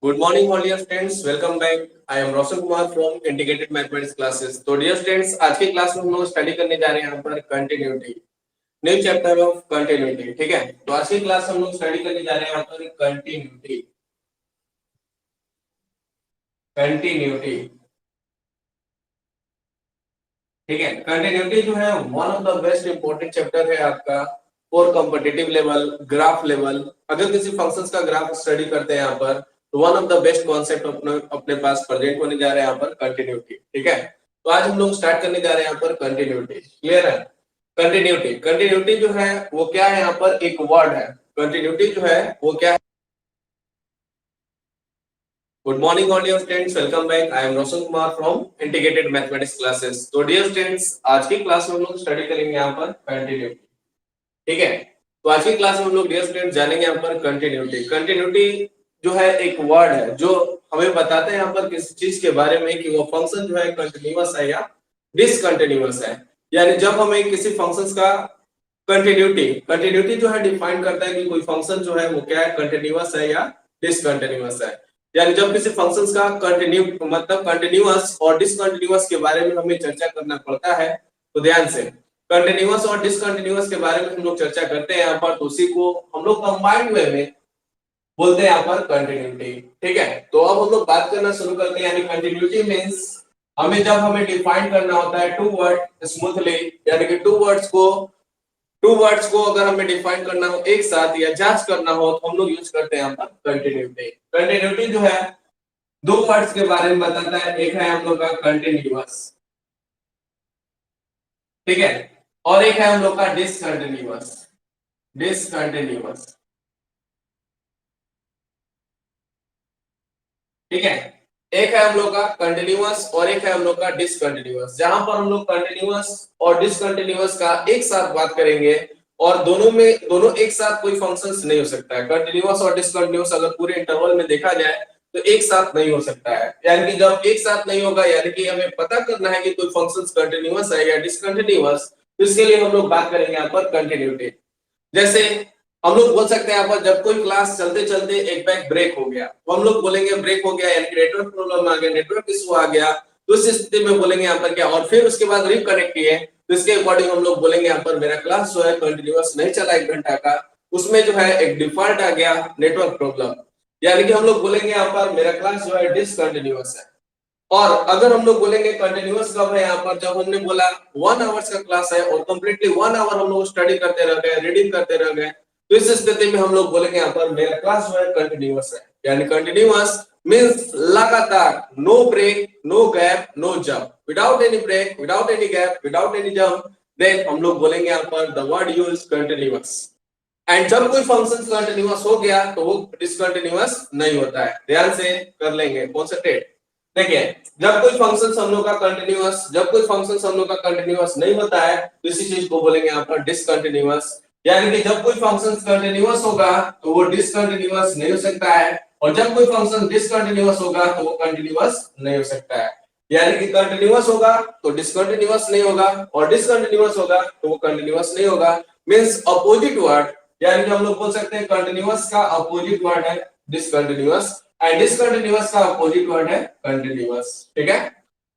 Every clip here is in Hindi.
Good morning, all dear students. Welcome back. I am Roshan Kumar from Integrated Mathematics Classes. तो dear students, आज की क्लास में हम लोग स्टडी करने जा रहे हैं यहाँ पर continuity, new chapter of continuity. ठीक है, तो आज की क्लास हम लोग स्टडी करने जा रहे हैं यहाँ पर कंटिन्यूटी. कंटिन्यूटी, ठीक है. कंटिन्यूटी जो है one of the best important chapter है आपका for competitive level, graph level. अगर किसी फंक्शंस का ग्राफ स्टडी करते हैं यहाँ पर, तो one of the best concept अपने पास प्रेजेंट होने जा रहे हैं यहाँ पर कंटिन्यूटी. ठीक है, तो आज हम लोग स्टार्ट करने जा रहे हैं यहाँ पर कंटिन्यूटी. क्लियर है? कंटिन्यूटी, कंटिन्यूटी जो है वो क्या है, यहाँ पर एक वर्ड है. कंटिन्यूटी जो है वो क्या है? Good morning all dear students, welcome back. I am Roshan Kumar from integrated mathematics classes. तो डियर स्टूडेंट्स, आज की क्लास में हम लोग स्टडी करेंगे यहाँ पर कंटिन्यूटी. ठीक है, तो आज की क्लास में हम लोग डियर स्टूडेंट्स जानेंगे यहाँ पर कंटिन्यूटी. कंटिन्यूटी जो है एक वर्ड है जो हमें बताता है यहाँ पर किसी चीज के बारे में कि वो फंक्शन जो है कंटिन्यूअस है या डिसकंटिन्यूअस है. यानी जब हमें किसी फंक्शंस का कंटिन्यूटी जो है डिफाइन करता है कि कोई फंक्शन जो है वो क्या है, कंटिन्यूअस है या डिसकंटिन्यूअस है. यानी जब किसी फंक्शंस का कंटिन्यूअस और डिसकंटिन्यूअस के बारे में हमें चर्चा करना पड़ता है, तो ध्यान से कंटिन्यूअस और डिसकंटिन्यूअस के बारे में हम लोग चर्चा करते हैं यहाँ पर, तो उसी को हम लोग कंबाइंड वे में बोलते हैं यहाँ पर कंटिन्यूटी. ठीक है, तो अब हम लोग बात करना शुरू करते हैं. यानी कंटिन्यूटी मींस हमें डिफाइन करना होता है टू वर्ड स्मूथली. यानी कि टू वर्ड्स को अगर हमें डिफाइन करना हो एक साथ या जांच करना हो, तो हम लोग यूज करते हैं यहाँ पर कंटिन्यूटी. कंटिन्यूटी जो है दो वर्ड्स के बारे में बताता है. एक है हम लोग का कंटिन्यूअस, ठीक है, और एक है हम लोग का डिसकंटिन्यूअस. ठीक है, एक है हम लोग का कंटिन्यूअस और एक है हम लोग का डिसकंटिन्यूअस. जहां पर हम लोग कंटिन्यूअस और डिसकंटिन्यूअस का एक साथ बात करेंगे, और दोनों एक साथ कोई फंक्शंस नहीं हो सकता है. कंटिन्यूअस और डिसकंटिन्यूअस अगर पूरे इंटरवल में देखा जाए तो एक साथ नहीं हो सकता है. यानी कि जब एक साथ नहीं होगा, यानी कि हमें पता करना है कि कोई फंक्शंस कंटिन्यूअस है या डिसकंटिन्यूअस, तो इसके लिए हम लोग बात करेंगे यहाँ पर कंटिन्यूटी. जैसे हम लोग बोल सकते हैं यहाँ पर जब कोई क्लास चलते चलते एक बैग ब्रेक हो गया, तो हम लोग बोलेंगे ब्रेक हो गया, यानी कि नेटवर्क प्रॉब्लम आ गया, नेटवर्क इशू आ गया. तो इस स्थिति में बोलेंगे यहाँ पर क्या, और फिर उसके बाद रिकनेक्ट किए, तो इसके अकॉर्डिंग हम लोग बोलेंगे यहाँ पर मेरा क्लास जो है कंटिन्यूअस नहीं चला 1 घंटा का, उसमें जो है एक डिफॉल्ट आ गया नेटवर्क प्रॉब्लम. यानी कि हम लोग बोलेंगे यहाँ पर मेरा क्लास जो है डिसकंटिन्यूअस है. और अगर हम लोग बोलेंगे कंटिन्यूअस कब है, यहाँ पर जब हमने बोला 1 आवर्स का क्लास है और कंप्लीटली 1 आवर हम लोग स्टडी करते रह गए, रीडिंग करते रह गए, तो इस स्थिति में हम लोग बोलेंगे यहाँ पर मेरा क्लास जो है कंटिन्यूअस है. यानी कंटिन्यूअस मींस लगातार, no break, no gap, no jump, without any break, without any gap, without any jump, then हम लोग बोलेंगे यहाँ पर the word use continuous. And जब कोई फंक्शन कंटिन्यूअस हो गया तो वो डिसकंटिन्यूअस नहीं होता है. ध्यान से कर लेंगे, कॉन्सेंट्रेट. देखिए, जब कोई फंक्शन हम लोग का कंटिन्यूअस नहीं होता है, तो इसी चीज को बोलेंगे यहाँ पर डिसकंटिन्यूअस. यानी कि जब कोई फंक्शन कंटिन्यूअस होगा तो वो डिसकंटिन्यूअस नहीं हो सकता है, और जब कोई फंक्शन डिसकंटिन्यूअस होगा तो वो कंटिन्यूअस नहीं हो सकता है. यानी कि कंटिन्यूअस होगा तो डिसकंटिन्यूअस नहीं होगा, और डिसकंटिन्यूअस होगा तो वो कंटिन्यूअस नहीं होगा. Means opposite word. यानी कि हम लोग बोल सकते हैं कंटिन्यूअस का अपोजिट वर्ड है डिसकंटिन्यूअस, एंड डिसकंटिन्यूअस का अपोजिट वर्ड है कंटिन्यूअस. ठीक है,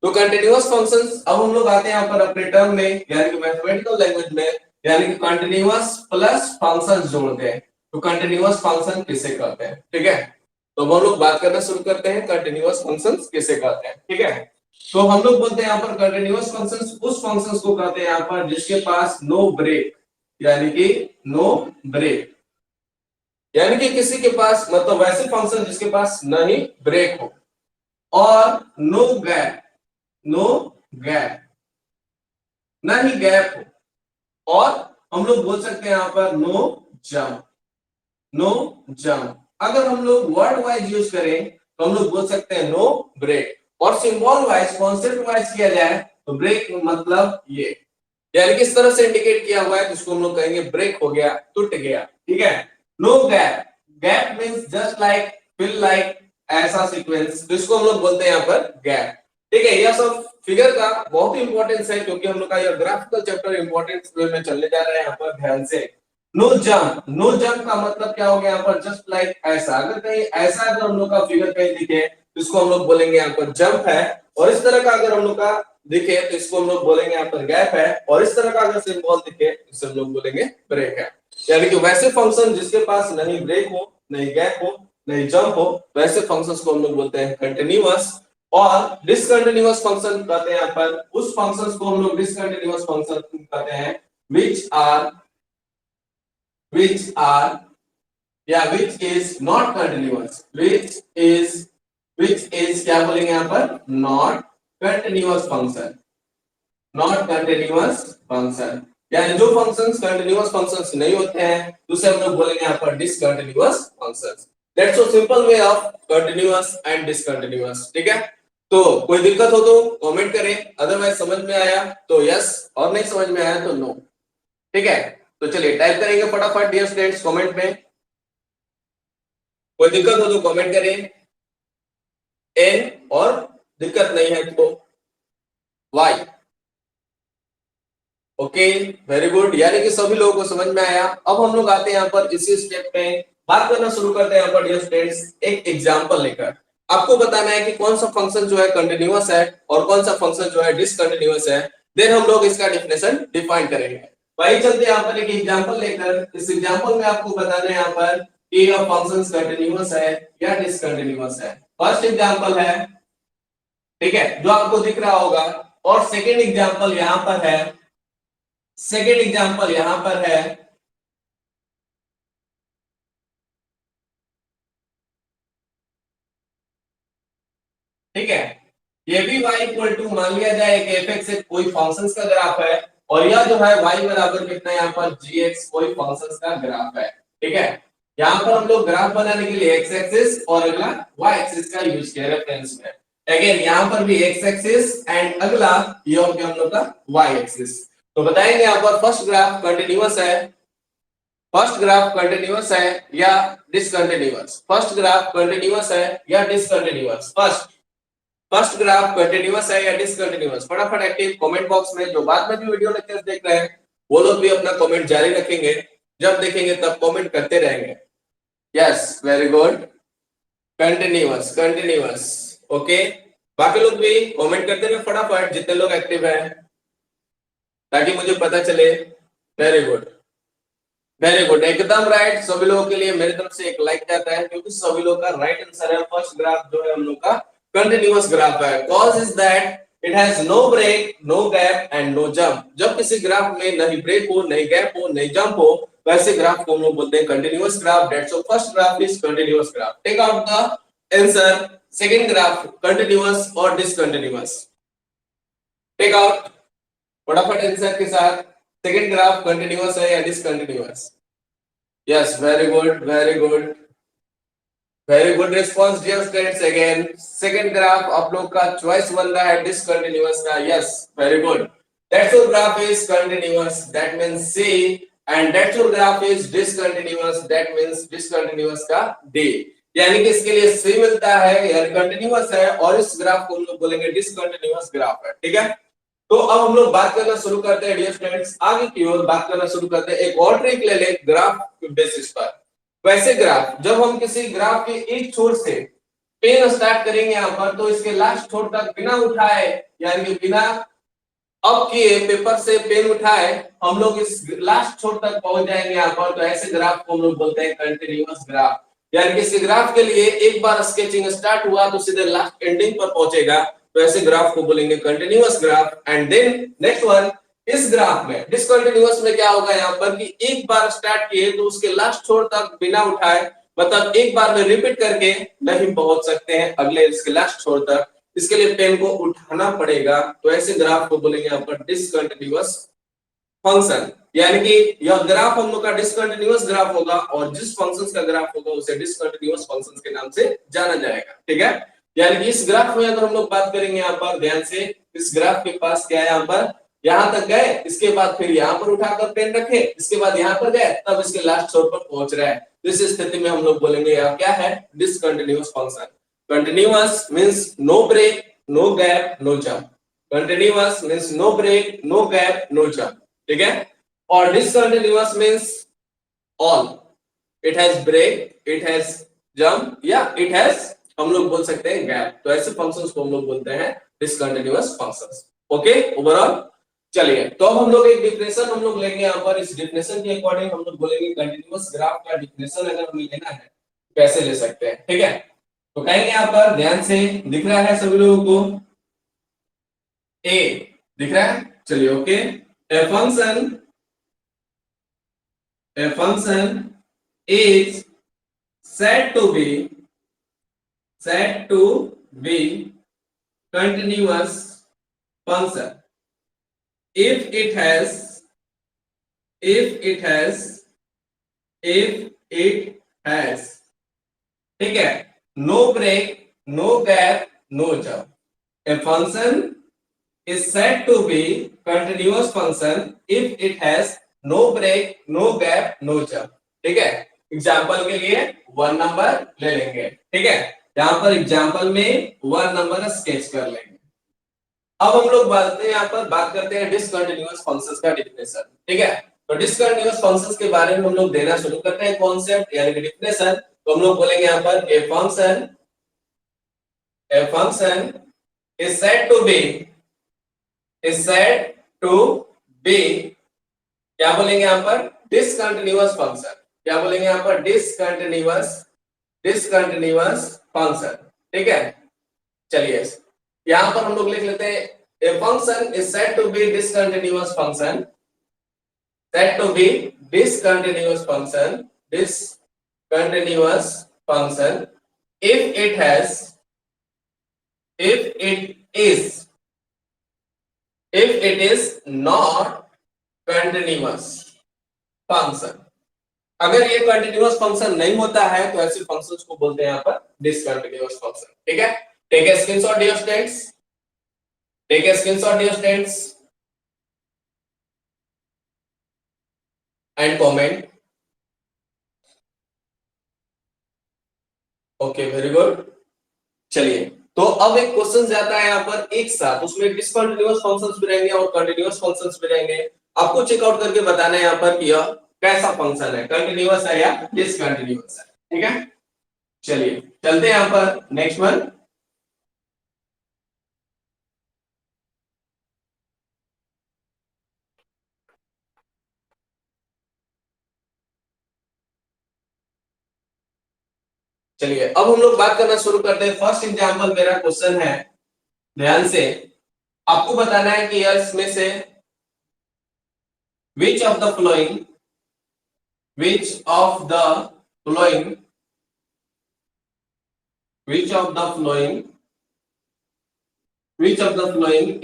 तो कंटिन्यूअस फंक्शंस. अब हम लोग आते हैं यहाँ पर अपने टर्म में, यानी कि मैथमेटिकल लैंग्वेज में, यानी कि कंटिन्यूअस प्लस फंक्शन जोड़ते हैं, तो कंटिन्यूअस फंक्शन किसे कहते हैं. ठीक है, तो हम लोग बात करना शुरू करते हैं कंटिन्यूअस फंक्शंस किसे कहते हैं. ठीक है, तो हम लोग बोलते हैं यहाँ पर कंटिन्यूअस फंक्शंस उस फंक्शंस को कहते हैं यहाँ पर जिसके पास नो ब्रेक, यानी कि नो ब्रेक, यानी कि किसी के पास मतलब वैसे फंक्शन जिसके पास ना ही ब्रेक हो, और नो गैप ना ही गैप हो, और हम लोग बोल सकते हैं यहाँ पर नो जंप. अगर हम लोग वर्ड वाइज यूज करें तो हम लोग बोल सकते हैं नो ब्रेक, और सिंबल वाइज, कॉन्सेप्ट वाइज किया जाए तो ब्रेक मतलब ये, यानी किस तरह से इंडिकेट किया हुआ है, जिसको हम लोग कहेंगे ब्रेक हो गया, टूट गया. ठीक है, no gap means just like, feel like, ऐसा सीक्वेंस, तो इसको हम लोग बोलते हैं यहाँ पर गैप. ठीक है, यह सब फिगर का बहुत इंपॉर्टेंस है, क्योंकि हम लोग का यह ग्राफिकल चैप्टर इंपॉर्टेंस वे में चलने जा रहा है यहाँ पर. ध्यान से नो जंप, नो जंप का मतलब क्या हो गया यहाँ पर, जस्ट लाइक ऐसा, अगर कहीं ऐसा अगर हम लोग का फिगर कहीं दिखे तो इसको हम लोग बोलेंगे यहाँ पर जंप है, और इस तरह का अगर हम लोग का दिखे तो इसको हम लोग बोलेंगे यहाँ पर गैप है, और इस तरह का अगर सिंबल दिखे तो इसे हम लोग बोलेंगे ब्रेक है। यानी कि वैसे फंक्शन जिसके पास नहीं ब्रेक हो, नहीं गैप हो, नहीं जंप हो, वैसे फंक्शंस को हम लोग बोलते हैं कंटिन्यूअस। और डिसकंटिन्यूअस फंक्शन कहते हैं यहाँ पर उस फंक्शंस को हम लोग डिसकंटिन्यूअस फंक्शन कहते हैं which are yeah which is not continuous, which is क्या बोलेंगे यहाँ पर, not continuous function, not continuous function। यानी जो फंक्शंस कंटिन्यूअस फंक्शंस नहीं होते हैं उसे हम लोग बोलेंगे यहाँ पर discontinuous functions. That's so simple way of continuous and discontinuous. ठीक है, तो कोई दिक्कत हो तो कमेंट करें, अदरवाइज समझ में आया तो यस, और नहीं समझ में आया तो नो। ठीक है, तो चलिए टाइप करेंगे फटाफट डियर स्टूडेंट्स कमेंट में, कोई दिक्कत हो तो कमेंट करें एन, और दिक्कत नहीं है तो वाई। ओके, वेरी गुड, यानी कि सभी लोगों को समझ में आया। अब हम लोग आते हैं यहाँ पर इसी स्टेप में बात करना शुरू करते हैं यहाँ पर डियर स्टूडेंट्स, एक एग्जांपल लेकर आपको बताना है कि कौन सा फंक्शन जो है कंटिन्यूअस है और कौन सा फंक्शन जो है डिसकंटिन्यूअस है, देन हम लोग इसका डेफिनेशन डिफाइन करेंगे। वही चलते यहाँ पर एक एग्जांपल लेकर, इस एग्जांपल में आपको बताना है यहाँ पर कि यह फंक्शन कंटिन्यूअस है या डिसकंटिन्यूअस है। फर्स्ट एग्जांपल है, ठीक है, जो आपको दिख रहा होगा, और सेकेंड एग्जांपल यहाँ पर है, सेकेंड एग्जांपल यहां पर है। ठीक है, ये भी y इक्वल टू मान लिया जाए कि fx एक कोई फंक्शंस का ग्राफ है, और यह जो है y बराबर कितना यहाँ पर gx कोई फंक्शंस का ग्राफ है। ठीक है, यहाँ पर हम लोग ग्राफ बनाने के लिए x एक्सिस और अगला y एक्सिस का यूज किया रेफरेंस में। अगेन यहाँ पर भी x एक्सिस एंड अगला ये हो गया हम लोग का y एक्सिस। तो बताएंगे यहाँ पर फर्स्ट ग्राफ कंटिन्यूअस है, फर्स्ट ग्राफ कंटिन्यूअस है या डिसकंटिन्यूअस, फर्स्ट ग्राफ कंटिन्यूअस है या डिसकंटिन्यूअस, फर्स्ट ग्राफ कंटिन्यूअस है या डिसकंटिन्यूअस। फटाफट एक्टिव कमेंट बॉक्स में, जो बाद में भी वीडियो लेक्चर्स देख रहे हैं वो लोग भी अपना कमेंट जारी रखेंगे, जब देखेंगे तब कमेंट करते रहेंगे। Yes, very good, continuous continuous. Okay, बाकी लोग भी कमेंट करते रहे फटाफट, जितने लोग एक्टिव हैं, ताकि मुझे पता चले। वेरी गुड, वेरी गुड, एकदम राइट। सभी लोगों के लिए मेरी तरफ से एक लाइक जाता है, क्योंकि सभी लोग का राइट आंसर है। फर्स्ट ग्राफ जो है हम लोग का कंटिन्यूअस ग्राफ है। Cause is that it has no break, no gap and no jump. जब किसी ग्राफ में नहीं ब्रेक हो, नहीं गैप हो, नहीं जंप हो, वैसे ग्राफ को हम लोग बोलते हैं continuous graph. That's why first graph is continuous graph. Take out the answer, second graph continuous और डिसकंटिन्यूअस। टेक आउट फटाफट आंसर के साथ, सेकंड ग्राफ कंटिन्यूअस है या discontinuous. Yes, very good, very good, very good response dear students. Again second graph आप लोग का चॉइस बन रहा है डिसकंटिन्यूअस का। Yes, very good, that's your graph is continuous, that means see, and that's your graph is discontinuous, that means discontinuous का डी। यानी कि इसके लिए सी मिलता है, यानी कंटिन्यूअस है, और इस ग्राफ को हम लोग बोलेंगे डिसकंटिन्यूअस ग्राफ है। ठीक है, तो अब हम लोग बात करना शुरू करते हैं डियर स्टूडेंट्स, आगे की ओर बात करना शुरू करते हैं। एक और ट्रिक ले ले ग्राफ बेसिस पर। वैसे ग्राफ, जब हम किसी ग्राफ के एक छोर से पेन स्टार्ट करेंगे यहाँ पर, तो इसके लास्ट छोर तक बिना उठाए, यानी कि बिना अप किए पेपर से पेन उठाए, हम लोग इस लास्ट छोर तक पहुंच जाएंगे यहाँ पर। तो ऐसे ग्राफ को हम लोग बोलते हैं कंटिन्यूअस ग्राफ। यानी कि इस ग्राफ के लिए एक बार स्केचिंग स्टार्ट हुआ तो सीधे लास्ट एंडिंग पर पहुंचेगा, तो ऐसे ग्राफ को बोलेंगे continuous graph. And then next one, इस ग्राफ में डिसकंटिन्यूअस में क्या होगा यहाँ पर कि एक बार स्टार्ट किए तो उसके लास्ट छोर तक बिना उठाए, मतलब एक बार में रिपीट करके नहीं पहुंच सकते हैं अगले इसके लास्ट छोर तक, इसके लिए पेन को उठाना पड़ेगा। तो ऐसे ग्राफ को बोलेंगे यहाँ पर डिसकंटिन्यूअस फंक्शन। यानी कि यह ग्राफ हम लोग का डिसकंटिन्यूअस ग्राफ होगा, और जिस फंक्शन का ग्राफ होगा उसे डिसकंटिन्यूअस फंक्शन के नाम से जाना जाएगा। ठीक है, यानी कि इस ग्राफ में अगर हम लोग बात करेंगे यहाँ पर ध्यान से, इस ग्राफ के पास क्या है, यहाँ पर यहां तक गए, इसके बाद फिर यहाँ पर उठाकर पेन रखे, इसके बाद यहाँ पर गए, तब इसके लास्ट छोर पर पहुंच रहा है। तो इस स्थिति में हम लोग बोलेंगे यह क्या है, discontinuous function. Continuous means no break, no gap, no jump. Continuous means no break, no gap, no jump. ठीक है, और discontinuous means all, it has break, it has jump या इट हैज हम लोग बोल सकते हैं गैप। तो ऐसे फंक्शंस को हम लोग बोलते हैं डिसकंटिन्यूअस फंक्शंस। Okay overall. चलिए तो अब हम लोग एक डिफिनेशन हम लोग लेंगे यहाँ पर। इस डिफिनेशन के अकॉर्डिंग हम लोग बोलेंगे कंटिन्यूअस ग्राफ का डिफिनेशन अगर हमें लेना है कैसे ले सकते हैं, ठीक है। तो कहेंगे यहाँ पर ध्यान से, दिख रहा है सभी लोगों को ए, दिख रहा है, चलिए okay. A function is said to be continuous function if it has ठीक है, no break, no gap, no jump. A function is said to be continuous function if it has no break, no gap, no jump. ठीक है, एग्जाम्पल के लिए 1 नंबर ले लेंगे, ठीक है। यहाँ पर एग्जाम्पल में 1 नंबर स्केच कर लेंगे। अब हम लोग बात करते हैं डिसकंटिन्यूअस फंक्शंस का डिफिनेशन, ठीक है। तो डिसकंटिन्यूअस फंक्शंस के बारे में हम लोग देना शुरू करते हैं कॉन्सेप्ट यानी कि डिफिनेशन। तो हम लोग बोलेंगे यहाँ पर a function is said to be क्या बोलेंगे यहाँ पर डिसकंटिन्यूअस फंक्शन। क्या बोलेंगे यहाँ पर डिसकंटिन्यूअस फंक्शन, ठीक है। चलिए यहां पर हम लोग लिख लेते हैं a function is said to be discontinuous function, if it is not continuous function. अगर ये कंटिन्यूअस फंक्शन नहीं होता है तो ऐसे फंक्शंस को बोलते हैं यहाँ पर डिसकंटिन्यूअस फंक्शन, ठीक है। Take a screenshot dear students and comment. Okay very good. चलिए तो अब एक क्वेश्चन जाता है यहाँ पर एक साथ, उसमें डिसकंटिन्यूअस फंक्शंस भी रहेंगे और कंटिन्यूअस फंक्शंस भी रहेंगे। आपको चेकआउट करके बताना है यहाँ पर कि यह कैसा फंक्शन है, कंटिन्यूअस है या डिसकंटिन्यूअस है, ठीक है। चलिए चलते हैं यहाँ पर नेक्स्ट वन। चलिए अब हम लोग बात करना शुरू करते हैं। फर्स्ट एग्जांपल मेरा क्वेश्चन है, ध्यान से आपको बताना है कि इसमें से which of the following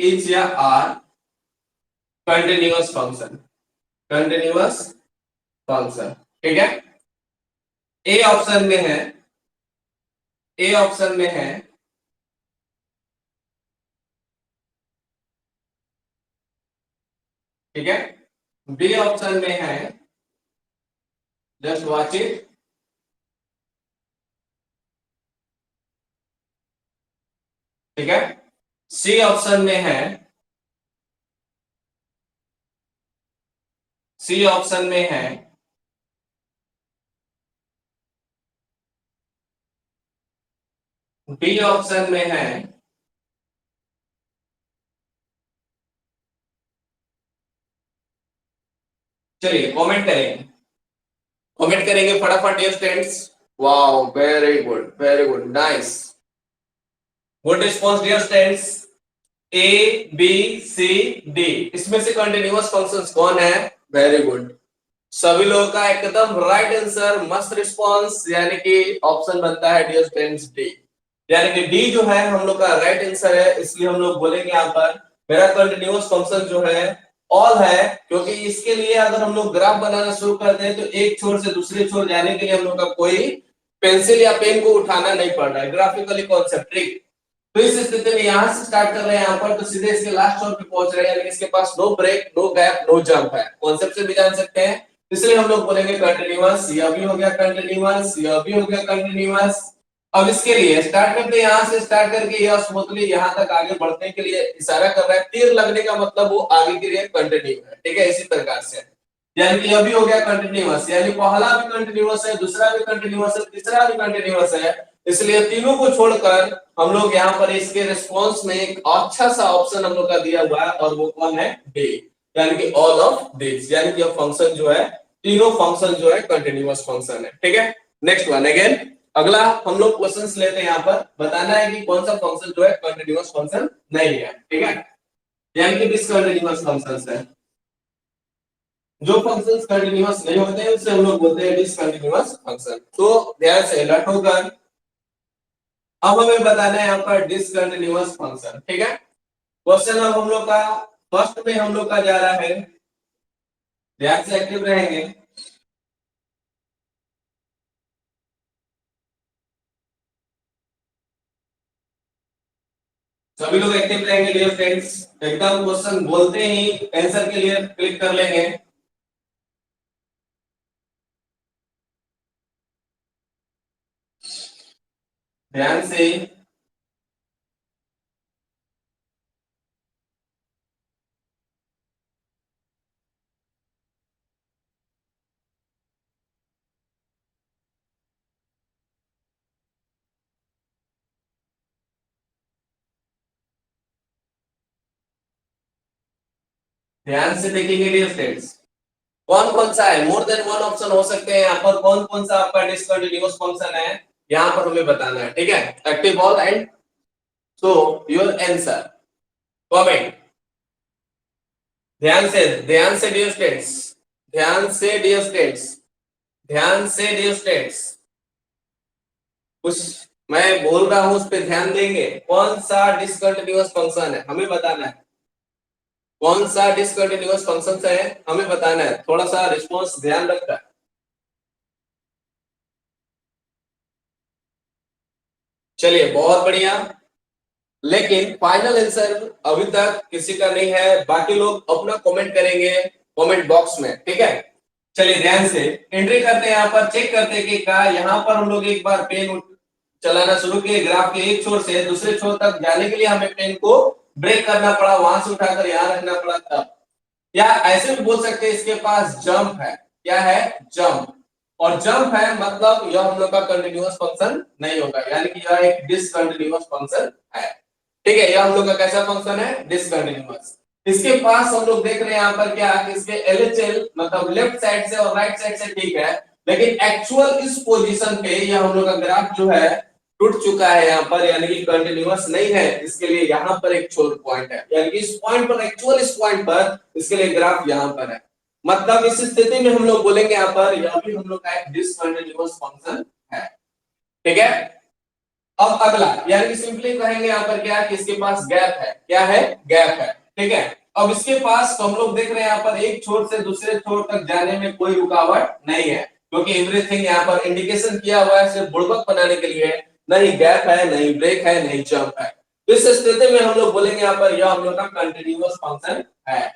is या are कंटिन्यूअस फंक्शन, ठीक है। ए ऑप्शन में है ठीक है, बी ऑप्शन में है जस्ट वॉच इट, ठीक है। सी ऑप्शन में है डी ऑप्शन में है चलिए कमेंट करेंगे फटाफट dear students. Wow very good nice, good response dear students. A B C D, इसमें से कंटिन्यूअस फंक्शंस कौन है? वेरी गुड, सभी लोगों का एकदम राइट आंसर, मस्त रिस्पॉन्स, यानी कि ऑप्शन बनता है डियर स्टूडेंट्स डी, यानी कि डी जो है हम लोग का राइट आंसर है। इसलिए हम लोग बोलेंगे यहाँ पर मेरा कंटिन्यूअस फंक्शन जो है ऑल है, क्योंकि इसके लिए अगर हम लोग ग्राफ बनाना शुरू करते हैं तो एक छोर से दूसरे छोर जाने के लिए हम लोग का कोई पेंसिल या पेन को उठाना नहीं पड़ रहा है, ग्राफिकली कॉन्सेप्ट ट्रिक। तो इस स्थिति में यहां से स्टार्ट कर रहे हैं यहाँ पर, तो सीधे इसके लास्ट छोर पे पहुंच रहे हैं, यानी इसके पास no break, no gap, no jump है। कॉन्सेप्ट से भी जान सकते हैं, इसलिए हम लोग बोलेंगे कंटिन्यूअस। यह भी हो गया कंटिन्यूअस, यह भी हो गया कंटिन्यूअस। अब इसके लिए स्टार्ट करते हैं, यहां से स्टार्ट करके यह स्मूथली यहां तक आगे बढ़ने के लिए इशारा कर रहा है, तीर लगने का मतलब वो आगे के लिए कंटिन्यू है, ठीक है। इसी प्रकार से यानी कि यह भी हो गया कंटिन्यूअस, यानी पहला भी कंटिन्यूअस है, दूसरा भी कंटिन्यूअस है, तीसरा भी कंटिन्यूअस है। इसलिए तीनों को छोड़कर हम लोग यहाँ पर इसके रिस्पॉन्स में एक अच्छा सा ऑप्शन हम लोग का दिया हुआ है, और वो कौन है? डे, यानी कि ऑल ऑफ दिस, यानी कि फंक्शन जो है, तीनों फंक्शन जो है कंटिन्यूअस फंक्शन है। ठीक है, नेक्स्ट वन अगेन, अगला हम लोग क्वेश्चंस लेते हैं। यहाँ पर बताना है कि कौन सा फंक्शन जो है कंटिन्यूअस फंक्शन नहीं है। ठीक है, यानी कि डिसकंटिन्यूअस फंक्शंस है। जो फंक्शंस कंटिन्यूअस नहीं होते हैं उसे हम लोग बोलते हैं डिसकंटिन्यूअस फंक्शन। तो ध्यान से अलर्ट होकर अब हमें बताना है यहाँ पर डिसकंटिन्यूअस फंक्शन। ठीक है, क्वेश्चन अब हम लोग का फर्स्ट में हम लोग का जा रहा है, ध्यान से एक्टिव रहेंगे। सभी लोग एक्टिव रहेंगे डियर फ्रेंड्स, एकदम क्वेश्चन बोलते ही आंसर के लिए क्लिक कर लेंगे। ध्यान से, ध्यान से देखेंगे डियर फ्रेंड्स, कौन कौन सा है, मोर देन वन ऑप्शन हो सकते हैं यहाँ पर, कौन कौन सा आपका डिसकंटिन्यूअस फंक्शन है यहाँ पर हमें बताना है। ठीक है, active all and so your answer comment. ध्यान से डियर स्टूडेंट्स, ध्यान से डियर स्टूडेंट्स, ध्यान से डियर स्टूडेंट्स, कुछ मैं बोल रहा हूं उस पे ध्यान देंगे। कौन सा डिसकंटिन्यूअस फंक्शन है हमें बताना है, कौन सा डिसकंटिन्यूअस फंक्शन है हमें बताना है, थोड़ा सा रिस्पॉन्स ध्यान रखना। चलिए बहुत बढ़िया, लेकिन फाइनल आंसर अभी तक किसी का नहीं है, बाकी लोग अपना कमेंट करेंगे कमेंट बॉक्स में। ठीक है, चलिए ध्यान से एंट्री करते हैं, यहाँ पर चेक करते हैं कि क्या यहाँ पर हम लोग एक बार पेन चलाना शुरू किए, ग्राफ के एक छोर से दूसरे छोर तक जाने के लिए हमें पेन को ब्रेक करना पड़ा, वहां से उठाकर यहाँ रखना पड़ा तब। या ऐसे भी बोल सकते हैं इसके पास जंप है, क्या है? जंप। और जंप है मतलब यह हम लोग का कंटिन्यूअस फंक्शन नहीं होगा, यानी कि यह एक डिसकंटिन्यूअस फंक्शन है। ठीक है, यह हम लोग का कैसा फंक्शन है? डिसकंटिन्यूअस। इसके पास हम लोग देख रहे हैं यहाँ पर क्या, इसके एलएचएल मतलब लेफ्ट साइड से और राइट साइड से ठीक है, लेकिन एक्चुअल इस पोजीशन पे यह हम लोग का ग्राफ जो है टूट चुका है यहाँ पर, यानी कि कंटिन्यूअस नहीं है। इसके लिए यहाँ पर एक छोर पॉइंट है, यानी कि इस पॉइंट पर, एक्चुअल इस पॉइंट पर इसके लिए ग्राफ यहाँ पर है। मतलब इस स्थिति में हम लोग बोलेंगे यहाँ पर यह भी हम लोग का एक डिसकंटिन्यूअस फंक्शन है। ठीक है, अब अगला, यानी कि सिंपली कहेंगे यहाँ पर क्या, कि इसके पास गैप है, क्या है? गैप है। ठीक है, अब इसके पास तो हम लोग देख रहे हैं यहाँ पर एक छोर से दूसरे छोर तक जाने में कोई रुकावट नहीं है, क्योंकि एवरीथिंग यहाँ पर इंडिकेशन किया हुआ है सिर्फ बुड़बक बनाने के लिए, नहीं गैप है, नहीं ब्रेक है, नहीं जंप है। तो इस स्थिति में हम लोग बोलेंगे यहाँ पर यह हम लोग का कंटिन्यूअस फंक्शन है।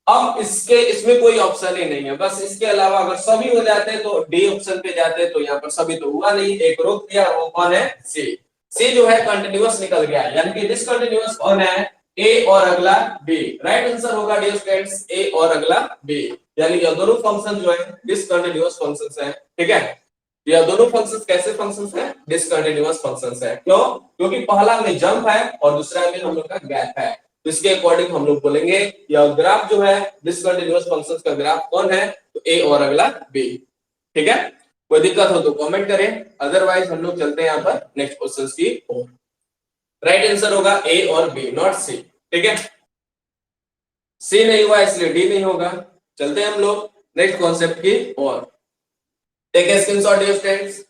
अब इसके इसमें कोई ऑप्शन ही नहीं है, बस इसके अलावा अगर सभी हो जाते हैं तो डी ऑप्शन पे जाते हैं, तो यहाँ पर सभी तो हुआ नहीं, एक रोक दिया, वो कौन है? सी। सी जो है कंटिन्यूअस निकल गया, यानी कि डिसकंटिन्यूअस कौन है? ए और अगला बी। राइट आंसर होगा डियर स्टूडेंट्स ए और अगला बी, यानी कि दोनों फंक्शन जो है डिसकंटिन्यूअस फंक्शंस है। ठीक है, यह दोनों फंक्शंस कैसे फंक्शंस हैं? डिसकंटिन्यूअस फंक्शंस है। क्यों? क्योंकि पहला में जंप है और दूसरा में हम लोग का गैप है, तो इसके अकॉर्डिंग हम लोग बोलेंगे यह ग्राफ जो है डिसकंटिन्यूअस फंक्शंस का ग्राफ कौन है? तो ए और अगला बी। ठीक है, कोई दिक्कत हो तो कमेंट करें, अदरवाइज हम लोग चलते हैं यहाँ पर नेक्स्ट क्वेश्चंस की ओर। राइट आंसर होगा ए और बी, नॉट सी। ठीक है, सी नहीं हुआ इसलिए डी नहीं होगा। चलते हैं हम लोग नेक्स्ट कॉन्सेप्ट की ओर। Take a screenshot dear students,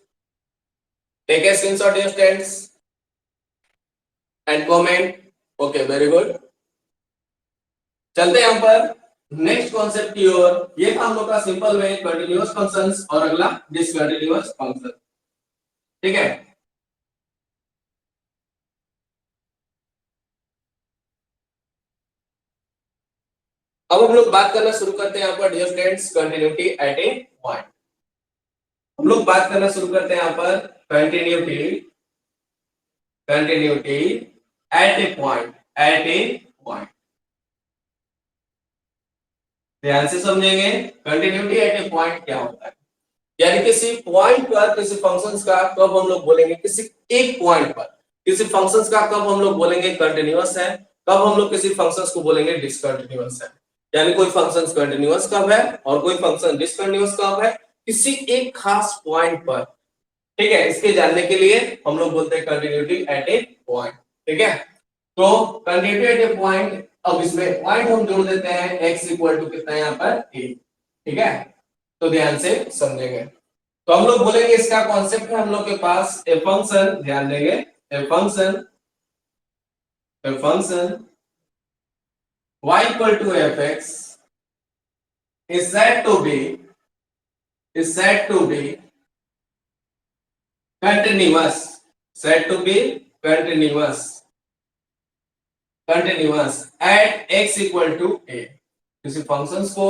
take a screenshot dear students and comment. Okay, very good. चलते हैं यहाँ पर नेक्स्ट कॉन्सेप्ट की ओर। ये था हम लोग का सिंपल में कंटिन्यूअस फंक्शंस और अगला डिसकंटिन्यूअस फंक्शन। ठीक है, अब हम लोग बात करना शुरू करते हैं यहाँ पर dear students continuity at a point. हम लोग बात करना शुरू करते हैं यहाँ पर continuity, continuity at a point, at a point. ध्यान से समझेंगे कंटिन्यूटी एट ए पॉइंट क्या होता है, यानी किसी पॉइंट पर किसी फंक्शंस का कब हम लोग बोलेंगे, किसी एक पॉइंट पर किसी फंक्शंस का कब हम लोग बोलेंगे कंटिन्यूअस है, कब हम लोग किसी फंक्शंस को बोलेंगे डिसकंटिन्यूअस है। यानी कोई फंक्शन कंटिन्यूअस कब है और कोई फंक्शन डिसकंटिन्यूअस कब है, किसी एक खास पॉइंट पर। ठीक है, इसके जानने के लिए हम लोग बोलते हैं कंटिन्यूटी एट ए पॉइंट। ठीक है, तो कंटिन्यूटी एट ए पॉइंट, अब इसमें पॉइंट हम जोड़ देते हैं x इक्वल टू कितना है यहाँ पर a। ठीक है, तो ध्यान से समझेंगे। तो हम लोग बोलेंगे इसका कॉन्सेप्ट है हम लोग के पास ए फंक्शन, ध्यान देंगे a function y equal to fx is said to be continuous, said to be continuous at x equal to a। किसी फंक्शंस को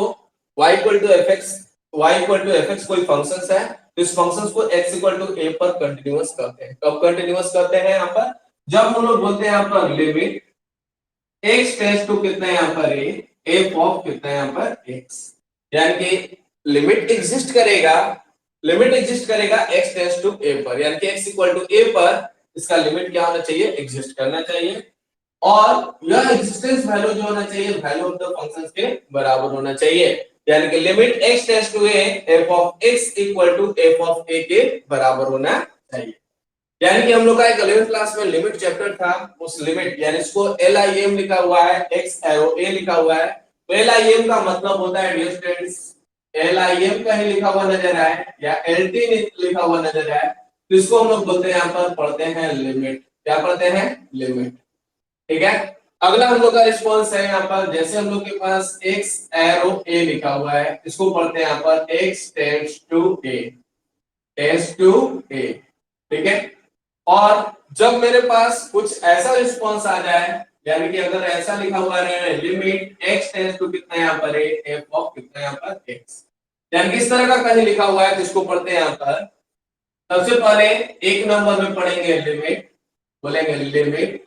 y इक्वल टू fx कोई फंक्शंस है, तो इस फंक्शंस को x इक्वल टू a पर कंटिन्यूअस करते हैं। कब कंटिन्यूअस करते हैं यहाँ पर, जब हम लोग बोलते हैं यहाँ पर लिमिट x टेंड्स टू कितना है यहाँ पर a, f ऑफ कितना है यहाँ पर x, यानी कि लिमिट एग्जिस्ट करेगा x टेंड्स टू a पर, यानी कि x इक्वल टू a पर इसका लिमिट क्या होना चाहिए, एग्जिस्ट करना चाहिए। और यह एग्जिस्टेंस वैल्यू जो होना चाहिए वैल्यू ऑफ द फंक्शंस के बराबर होना चाहिए, यानी कि limit x tends to a f of x equal to f of a के बराबर होना चाहिए। यानी कि हम लोग का एक 11th क्लास में लिमिट चैप्टर था, उस लिमिट यानी इसको LIM लिखा हुआ है, x एरो a लिखा हुआ है, तो LIM का मतलब होता है डियर स्टूडेंट्स, LIM का ही लिखा हुआ नजर आए या LT लिखा हुआ नजर आए, तो इसको हम लोग बोलते हैं यहाँ पर पढ़ते हैं लिमिट। क्या पढ़ते हैं, लिमिट। ठीक है, अगला हम लोग का रिस्पॉन्स है यहाँ पर, जैसे हम लोग के पास x एरो a लिखा हुआ है, इसको पढ़ते हैं यहाँ पर x टेंड्स टू a। ठीक है, और जब मेरे पास कुछ ऐसा रिस्पॉन्स आ जाए, यानी कि अगर ऐसा लिखा हुआ रहे लिमिट x टेंड्स टू कितना यहाँ पर f ऑफ कितना यहाँ पर x, यानी कि इस तरह का कहीं लिखा हुआ है तो इसको पढ़ते हैं यहाँ पर। सबसे पहले एक नंबर में पढ़ेंगे लिमिट, बोलेंगे लिमिट।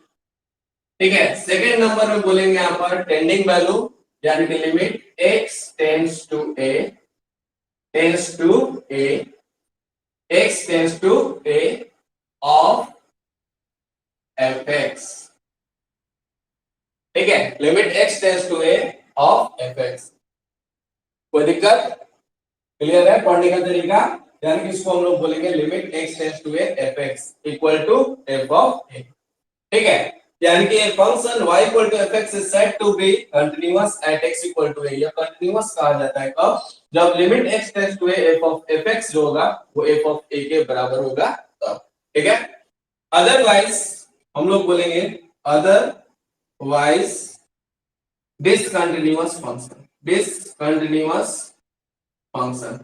ठीक है, सेकंड नंबर में बोलेंगे यहाँ पर टेंडिंग वैल्यू, यानी कि limit x tends to a x tends to a of fx। ठीक है, limit x tends to a of fx। कोई दिक्कत, क्लियर है पढ़ने का तरीका, यानी कि इसको हम लोग बोलेंगे limit x tends to a fx equal to f of a। ठीक है, यानी कि function y equal to fx is said to be continuous at x equal to a। यह कंटीन्यूअस कहा जाता है कब, जब limit x tends to a f of fx जो होगा वो f ऑफ a के बराबर होगा तब। ठीक है, अदरवाइज हम लोग बोलेंगे अदरवाइज डिसकंटीन्यूअस फंक्शन।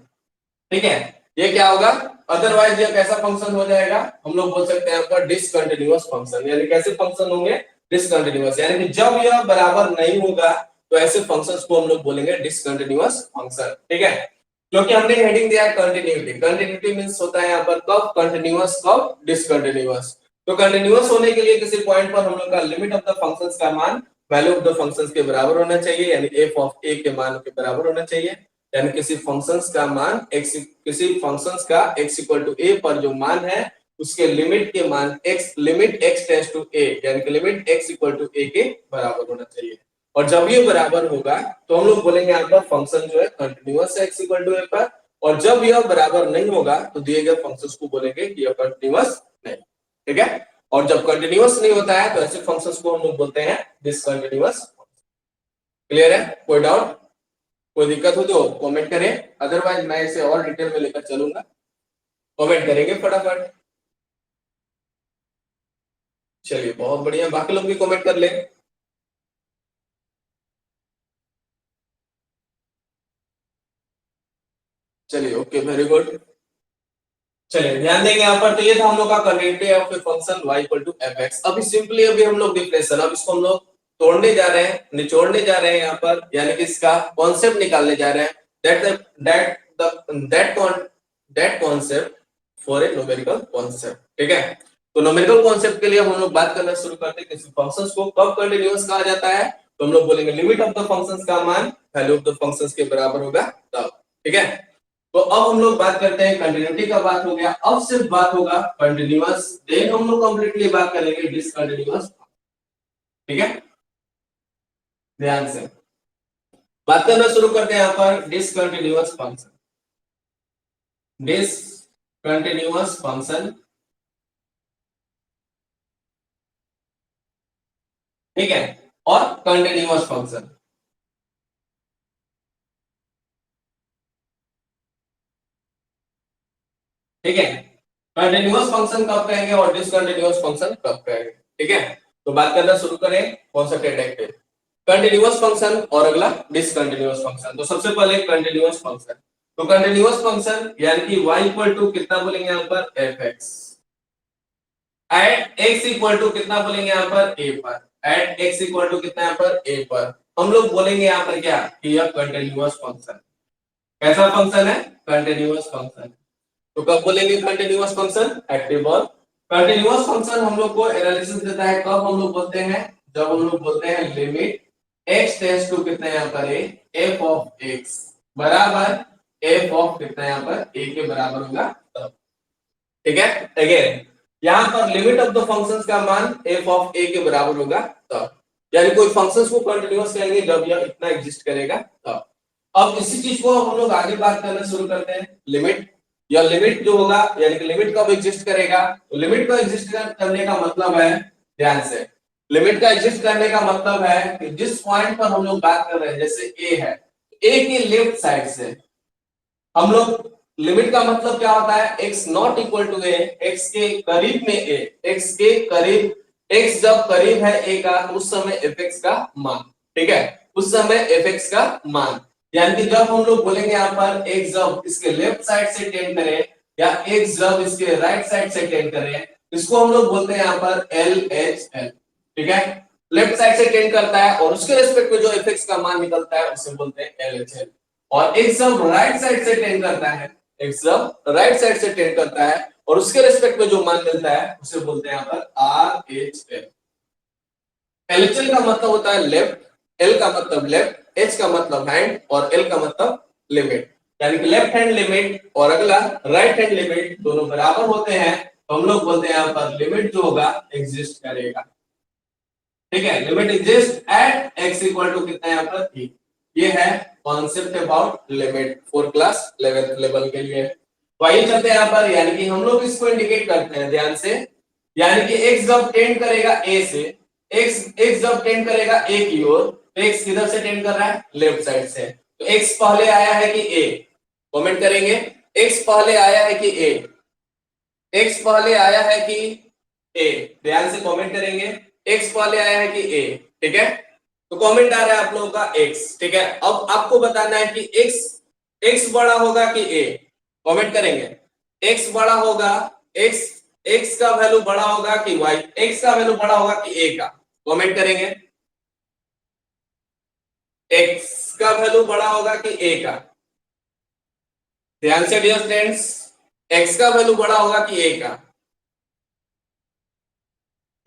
ठीक है, ये क्या होगा, अदरवाइज ये कैसा फंक्शन हो जाएगा, हम लोग बोल सकते हैं आपका डिसकंटीन्यूअस फंक्शन। यानी कैसे फंक्शन होंगे, डिसकंटीन्यूअस, यानी कि जब यह बराबर नहीं होगा तो ऐसे फंक्शंस को हम लोग बोलेंगे डिसकंटीन्यूअस फंक्शन। ठीक है, क्योंकि हमने हेडिंग दिया है कंटिन्यूटी मींस होता है यहाँ पर कब कंटिन्यूअस कब डिसकंटीन्यूअस। तो कंटिन्यूअस होने के लिए किसी पॉइंट पर हम लोग का लिमिट ऑफ द फंक्शंस का मान वैल्यू ऑफ द फंक्शंस के बराबर होना चाहिए, यानी f ऑफ a के मान के बराबर होना चाहिए। यानी किसी फंक्शंस का मान किसी फंक्शंस का x इक्वल टू a पर जो मान है उसके लिमिट के मान limit x tends to a, यानी कि limit x equal to a के बराबर होना चाहिए। और जब ये बराबर होगा तो हम लोग बोलेंगे यहाँ पर फंक्शन जो है कंटिन्यूअस है x इक्वल टू a पर, और जब यह बराबर नहीं होगा तो दिए गए फंक्शंस को बोलेंगे कि यह कंटिन्यूअस नहीं। ठीक है, और जब कंटिन्यूअस नहीं होता है तो ऐसे फंक्शंस को हम लोग बोलते हैं डिसकंटिन्यूअस। क्लियर है, कोई डाउट, कोई दिक्कत हो तो कमेंट करें, अदरवाइज मैं इसे और डिटेल में लेकर चलूंगा। कमेंट करेंगे फटाफट। चलिए बहुत बढ़िया, बाकी लोग भी कमेंट कर ले। चलिए ओके, वेरी गुड। चलिए ध्यान देंगे यहाँ पर, तो ये था हम लोग का continuity of a function y equal to fx। अभी सिंपली अभी हम लोग डिफरेंशियल, अब इसको हम लोग तोड़ने जा रहे हैं, निचोड़ने जा रहे हैं यहाँ पर, यानी कि इसका कॉन्सेप्ट निकालने जा रहे हैं। That concept for a numerical concept. ठीक है, तो न्यूमेरिकल कॉन्सेप्ट के लिए हम लोग बात करना शुरू करते हैं किसी फंक्शंस को कब कंटीन्यूअस कहा जाता है तो हम लोग बोलेंगे लिमिट ऑफ द फंक्शंस का मान वैल्यू ऑफ द फंक्शंस के बराबर होगा तब। ठीक है, तो अब हम लोग बात करते हैं कंटिन्यूटी का, बात हो गया। अब सिर्फ बात होगा कंटिन्यूअस, देन हम लोग कंप्लीटली बात करेंगे डिसकंटिन्यूअस। ठीक है, ध्यान से बात करना शुरू करते हैं। यहां पर डिसकंटिन्यूअस फंक्शन, डिसकंटिन्यूअस फंक्शन, ठीक है, और कंटिन्यूअस फंक्शन। ठीक है, कंटिन्यूअस फंक्शन कब कहेंगे और डिसकंटिन्यूअस फंक्शन कब कहेंगे। ठीक है, तो बात करना शुरू करें कौन सा टेक्निक, कंटिन्यूअस फंक्शन और अगला डिसकंटिन्यूअस फंक्शन। तो सबसे पहले कंटिन्यूअस फंक्शन, तो कंटिन्यूअस फंक्शन यानी कि y इक्वल टू कितना बोलेंगे यहां पर fx, at x equal to कितना बोलेंगे यहां पर a पर, एट x इक्वल टू कितना यहां पर a पर, हम लोग बोलेंगे यहां पर क्या कि यह कंटिन्यूअस फंक्शन। कैसा फंक्शन है, कंटिन्यूअस फंक्शन। तो कब बोलेंगे continuous function, active verb. Continuous function हम लोग को एनालिसिस देता है कब हम लोग बोलते हैं, जब हम लोग बोलते हैं लिमिट x टेंड्स टू कितना यहां पर है f ऑफ x बराबर f ऑफ कितना यहां पर a के बराबर होगा तब। ठीक है, अगेन यहां पर लिमिट ऑफ द फंक्शंस का मान f ऑफ a के बराबर होगा तब, यानी कोई फंक्शंस को कंटीन्यूअस कहेंगे जब यह इतना एग्जिस्ट करेगा तब। अब इसी चीज को हम लोग आगे बात करना शुरू करते हैं, लिमिट। या लिमिट जो होगा यानी कि लिमिट कब एग्जिस्ट करेगा, तो लिमिट को एग्जिस्ट करने का मतलब है, ध्यान से, लिमिट का एग्जिस्ट करने का मतलब है कि जिस पॉइंट पर हम लोग बात कर रहे हैं, जैसे a है, a के लेफ्ट साइड से हम लोग, लिमिट का मतलब क्या होता है, x not equal to a, x के करीब में a, x के करीब, x जब करीब है a का उस समय fx का मान। ठीक है, उस समय fx का मान, यानी कि जब हम लोग बोलेंगे यहाँ पर x जब इसके लेफ्ट साइड से टेंड करे या x जब इसके राइट साइड से टेंड करे, इसको हम लोग बोलते हैं यहाँ पर LHL। ठीक है, लेफ्ट साइड से टेंड करता है और उसके रिस्पेक्ट में जो fx का मान निकलता है उसे बोलते हैं LHL। और x जब राइट साइड से टेंड करता है, x जब राइट साइड से टेंड करता है और उसके रिस्पेक्ट में जो मान मिलता है उसे बोलते हैं यहाँ पर RHL। LHL का मतलब होता है लेफ्ट, L का मतलब लेफ्ट, H का मतलब हैंड और L का मतलब लिमिट, यानी कि लेफ्ट हैंड लिमिट और अगला राइट हैंड लिमिट दोनों बराबर होते हैं, तो हम लोग बोलते हैं यहाँ पर लिमिट जो होगा एग्जिस्ट करेगा। ठीक है, limit exist at x equal to कितना यहाँ पर 3। ये है concept about limit for class 11th level के लिए। तो आइए चलते हैं यहाँ पर, यानी कि हम लोग इसको इंडिकेट करते हैं ध्यान से, यानी कि x जब टेंड करेगा a से, x जब टेंड करेगा a की ओर, तो x किधर से टेंड कर रहा है, लेफ्ट साइड से, तो x पहले आया है कि a, कमेंट करेंगे x पहले आया है कि a, x पहले आया है कि a, ध्यान से कमेंट करेंगे x पहले आया है कि a। ठीक है, तो कमेंट आ रहा है आप लोगों का x। ठीक है, अब आपको बताना है कि x बड़ा होगा कि a, कमेंट करेंगे x बड़ा होगा, x का वैल्यू बड़ा होगा कि y, x का वैल्यू बड़ा होगा कि a का, कमेंट करेंगे x का वैल्यू बड़ा होगा कि a का। ध्यान से डियर स्टूडेंट्स, x का वैल्यू बड़ा होगा कि a का,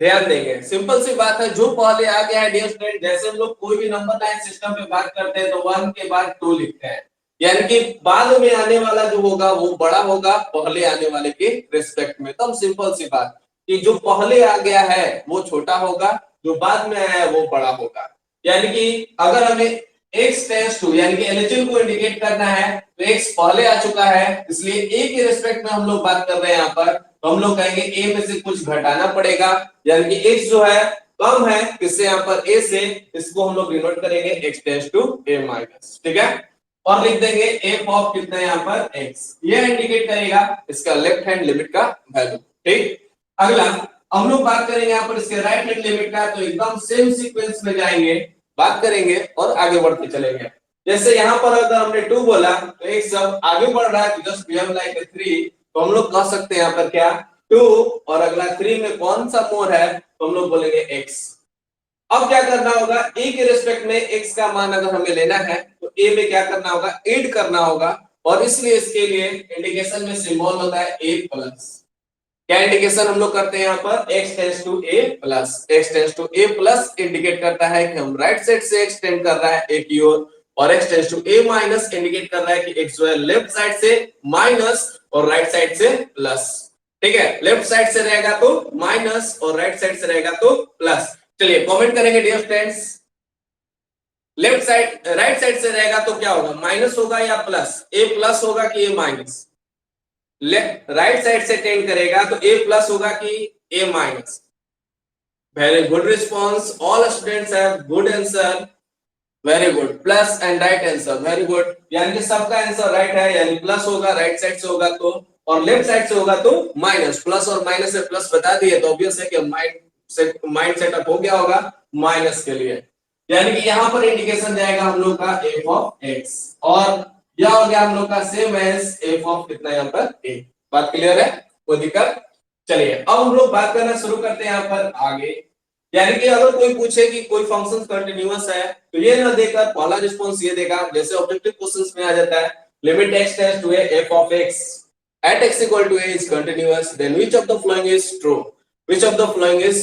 ध्यान देंगे। सिंपल सी बात है, जो पहले आ गया है डियर स्टूडेंट, जैसे हम लोग कोई भी नंबर लाइन सिस्टम पे बात करते हैं तो 1 के बाद 2 लिखते हैं, यानी कि बाद में आने वाला जो होगा वो बड़ा होगा पहले आने वाले के रिस्पेक्ट में। तो सिंपल सी बात कि जो पहले आ गया है वो छोटा होगा, जो बाद में आया है वो बड़ा होगा। यानी कि अगर हमें x टेंड्स टू यानी कि LHL को इंडिकेट करना है तो x पहले आ चुका है, इसलिए a के रिस्पेक्ट में हम लोग बात कर रहे हैं यहाँ पर, तो हम लोग कहेंगे a में से कुछ घटाना पड़ेगा, यानी कि x जो है कम है किससे, यहाँ पर a से, इसको हम लोग डिनोट करेंगे x tends to a minus. ठीक है, और लिख देंगे f ऑफ कितना है यहाँ पर x, ये इंडिकेट करेगा इसका लेफ्ट हैंड लिमिट का वैल्यू। ठीक, अगला हम लोग बात करेंगे यहाँ पर इसके राइट हैंड लिमिट का, तो एकदम सेम सीक्वेंस में जाएंगे, बात करेंगे और आगे बढ़ते चलेंगे। जैसे यहाँ पर अगर हमने 2 बोला तो एक सब आगे बढ़ रहा है तो जस्ट बिहेव लाइक ए 3, तो हम लोग कह सकते हैं यहाँ पर क्या 2 और अगला 3 में कौन सा मोर है, तो हम लोग बोलेंगे x। अब क्या करना होगा, a के रिस्पेक्ट में x का मान अगर हमें लेना है तो a में क्या करना होगा, ऐड करना होगा, और इसलिए इसके लिए इंडिकेशन में सिंबल होता है a प्लस। क्या इंडिकेशन हम लोग करते हैं यहाँ पर, x tends to a plus, x tends to a plus indicate करता है कि हम राइट साइड से x टेंड कर रहा है a की ओर, और x tends to a minus indicate कर रहा है कि x जो है लेफ्ट साइड से माइनस और राइट साइड से प्लस। ठीक है, लेफ्ट साइड से रहेगा तो माइनस और राइट साइड से रहेगा तो प्लस। चलिए कमेंट करेंगे dear friends, left side right side से रहेगा तो क्या होगा, माइनस होगा या प्लस, a प्लस होगा कि a माइनस, राइट साइड से टेंड करेगा तो a प्लस होगा कि a minus. Very good response, all students have good answer, very good, plus and right answer, very good, यानी कि सबका आंसर राइट है, यानी प्लस होगा राइट साइड से होगा तो, और लेफ्ट साइड से होगा तो माइनस, प्लस और माइनस से प्लस बता दिए तो ऑब्वियस है कि माइंड सेटअप हो गया होगा माइनस के लिए, यानी कि यहाँ पर इंडिकेशन जाएगा हम लोग का f ऑफ x, और यह हो गया हम लोग का सेम एज f ऑफ कितना यहाँ पर a। बात क्लियर है, कोई दिक्कत? चलिए अब हम लोग बात करना शुरू करते हैं यहाँ पर आगे, यानी कि अगर कोई पूछे कि कोई फंक्शन कंटिन्यूअस है तो ये ना देकर पहला रिस्पांस ये देगा, जैसे ऑब्जेक्टिव क्वेश्चंस में आ जाता है limit x tends to a f of x at x equal to a is continuous, then which of the following is true, which of the following is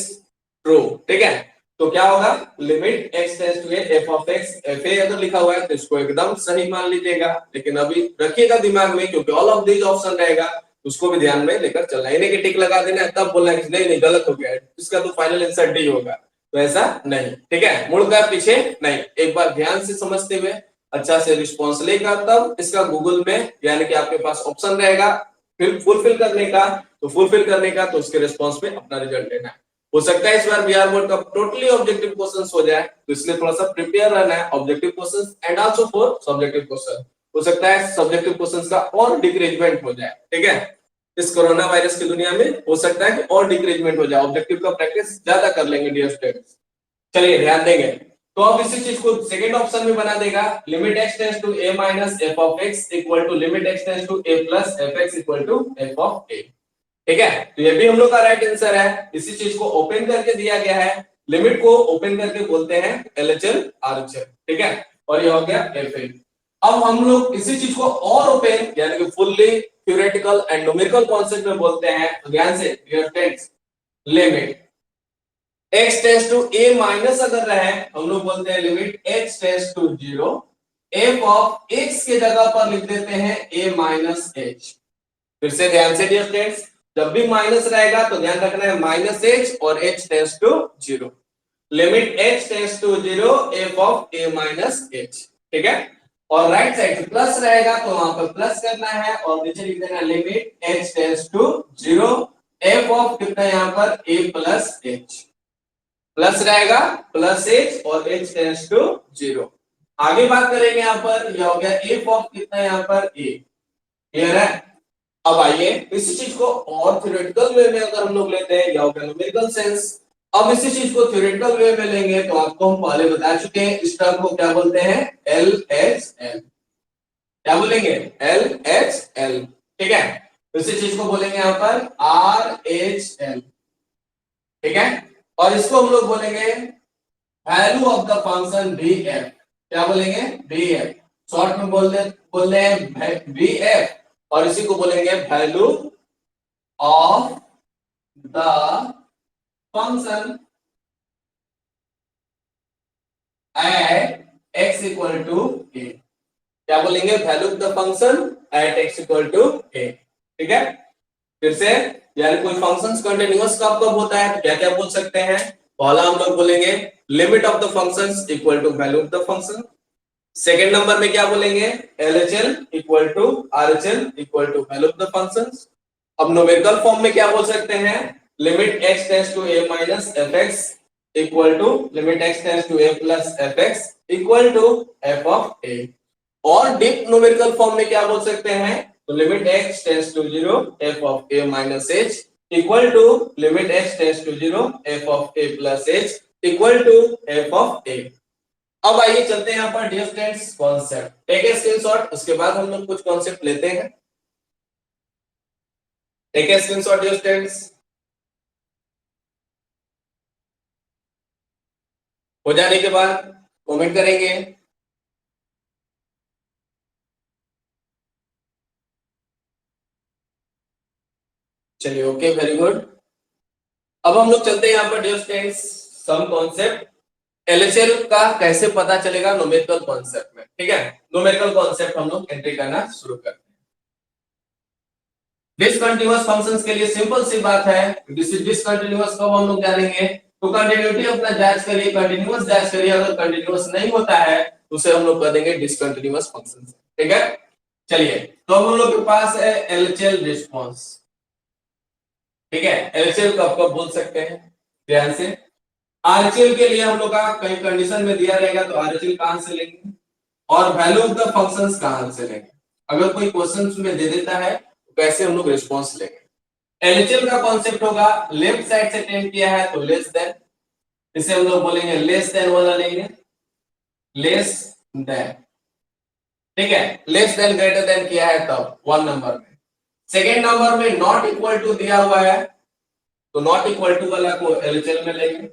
true। ठीक है, तो क्या होगा, limit x tends to a f of x, fa अगर लिखा हुआ है तो इसको एकदम सही मान लीजिएगा, लेकिन अभी रखिएगा दिमाग में क्योंकि ऑल ऑफ दीज ऑप्शन रहेगा, उसको भी ध्यान में लेकर चलना है, इन्हें कि टिक लगा देना है तब बोलना है कि नहीं नहीं गलत हो गया है, इसका तो फाइनल आंसर डी होगा, तो ऐसा नहीं। ठीक है, मुड़कर पीछे नहीं, एक बार ध्यान से समझते हुए अच्छा से रिस्पांस लेकर तब इसका गूगल में, यानी कि आपके पास ऑप्शन रहेगा फिर फुलफिल करने का, तो फुलफिल करने का तो उसके रिस्पांस में अपना रिजल्ट लेना है। हो सकता है इस बार बिहार बोर्ड का टोटली ऑब्जेक्टिव क्वेश्चंस हो जाए, तो इसलिए थोड़ा सा प्रिपेयर रहना है objective questions and also for subjective question, हो सकता है सब्जेक्टिव क्वेश्चंस का और डिक्रीजमेंट हो जाए। ठीक है, इस कोरोना वायरस की दुनिया में हो सकता है कि और डिक्रीजमेंट हो जाए, ऑब्जेक्टिव का प्रैक्टिस ज्यादा कर लेंगे डियर स्टूडेंट्स। चलिए ध्यान देंगे, तो अब इसी चीज को सेकंड ऑप्शन में बना देगा, limit x tends to a minus f of x equal to limit x tends to a plus fx equal to f of a। ठीक है, तो ये भी हम लोग का राइट आंसर है, इसी चीज को ओपन करके दिया गया है, लिमिट को ओपन करके बोलते हैं LHL RHL। ठीक है, और ये हो गया fa। अब हम लोग इसी चीज को और ओपन यानी कि fully theoretical and numerical concept में बोलते हैं, तो ध्यान से dear friends, limit x tends to a minus अगर रहे हम लोग बोलते हैं limit x tends to 0, f of x के जगह पर लिख देते हैं a माइनस h। फिर से ध्यान से डियर फ्रेंड्स, जब भी माइनस रहेगा तो ध्यान रखना है माइनस h और h tends to 0, limit h tends to 0 f of a minus h। ठीक है, और राइट साइड से प्लस रहेगा तो वहां पर प्लस करना है और नीचे लिख देना limit h tends to 0 f of कितना यहाँ पर a प्लस h, प्लस रहेगा प्लस h और h टेंड्स टू 0। आगे बात करेंगे यहाँ पर, यह हो गया f ऑफ कितना यहाँ पर a। क्लियर है, अब आइए इसी चीज को और थ्योरेटिकल वे में अगर हम लोग लेते हैं, यह हो गया न्यूमेरिकल सेंस। अब इसी चीज को थ्योरेटिकल वे में लेंगे तो आपको हम पहले बता चुके हैं इस टर्म को क्या बोलते हैं, LHL। क्या बोलेंगे, LHL। ठीक है, इसी चीज को बोलेंगे यहाँ पर RHL। ठीक है, और इसको हम लोग बोलेंगे value of the function BF। क्या बोलेंगे, BF, शॉर्ट में बोल रहे हैं BF, और इसी को बोलेंगे value of the function at x equal to a। क्या बोलेंगे, value of the function at x equal to a। ठीक है, फिर से, यानी कोई फंक्शंस कंटीन्यूअस कब कब होता है तो क्या क्या बोल सकते हैं, पहला हम लोग बोलेंगे limit of the functions equal to value of the function. Second number में क्या बोलेंगे, LHL equal to RHL equal to value of the functions. अब न्यूमेरिकल फॉर्म में क्या बोल सकते हैं, limit x tends to a minus fx equal to limit x tends to a plus fx equal to f of a। और डीप न्यूमेरिकल फॉर्म में क्या बोल सकते हैं, तो limit x tends to 0 f of a minus h equal to limit x tends to 0 f of a plus h equal to f of a। अब आइए चलते हैं यहाँ पर dear friends concept, take a screenshot, उसके बाद हम लोग कुछ कॉन्सेप्ट लेते हैं। Take a screenshot dear friends, हो जाने के बाद कमेंट करेंगे। चलिए ओके, वेरी गुड। अब हम लोग चलते हैं यहाँ पर dear students some concept. LHL का कैसे पता चलेगा न्यूमेरिकल कॉन्सेप्ट में, ठीक है। न्यूमेरिकल कॉन्सेप्ट हम लोग एंट्री करना शुरू करते हैं। डिसकंटीन्यूअस फंक्शंस के लिए सिंपल सी बात है, डिसकंटीन्यूअस कब हम लोग जानेंगे, तो कंटिन्यूटी अपना जांच करिए, कंटिन्यूअस जांच करिए, अगर कंटिन्यूअस नहीं होता है तो उसे हम लोग कह देंगे डिसकंटीन्यूअस फंक्शंस, ठीक है। चलिए, तो अब हम लोग के पास है एलएचएल रिस्पांस, ठीक है। एलएचएल को आपको बोल सकते हैं ध्यान से। आरएचएल के लिए हम लोग का कई कंडीशन में दिया रहेगा, तो आरएचएल कहां से लेंगे और वैल्यू ऑफ द फंक्शंस कहां से लेंगे। अगर कोई क्वेश्चंस में दे देता है तो कैसे हम लोग रिस्पांस लेंगे। एलएचएल का कॉन्सेप्ट होगा, लेफ्ट साइड से टेंड किया है तो लेस देन, इसे हम लोग बोलेंगे लेस देन वाला लेंगे, लेस देन, ठीक है। लेस देन ग्रेटर देन किया है तब 1 नंबर में। सेकेंड नंबर में नॉट इक्वल टू दिया हुआ है तो नॉट इक्वल टू वाला को एलएचएल में लेंगे,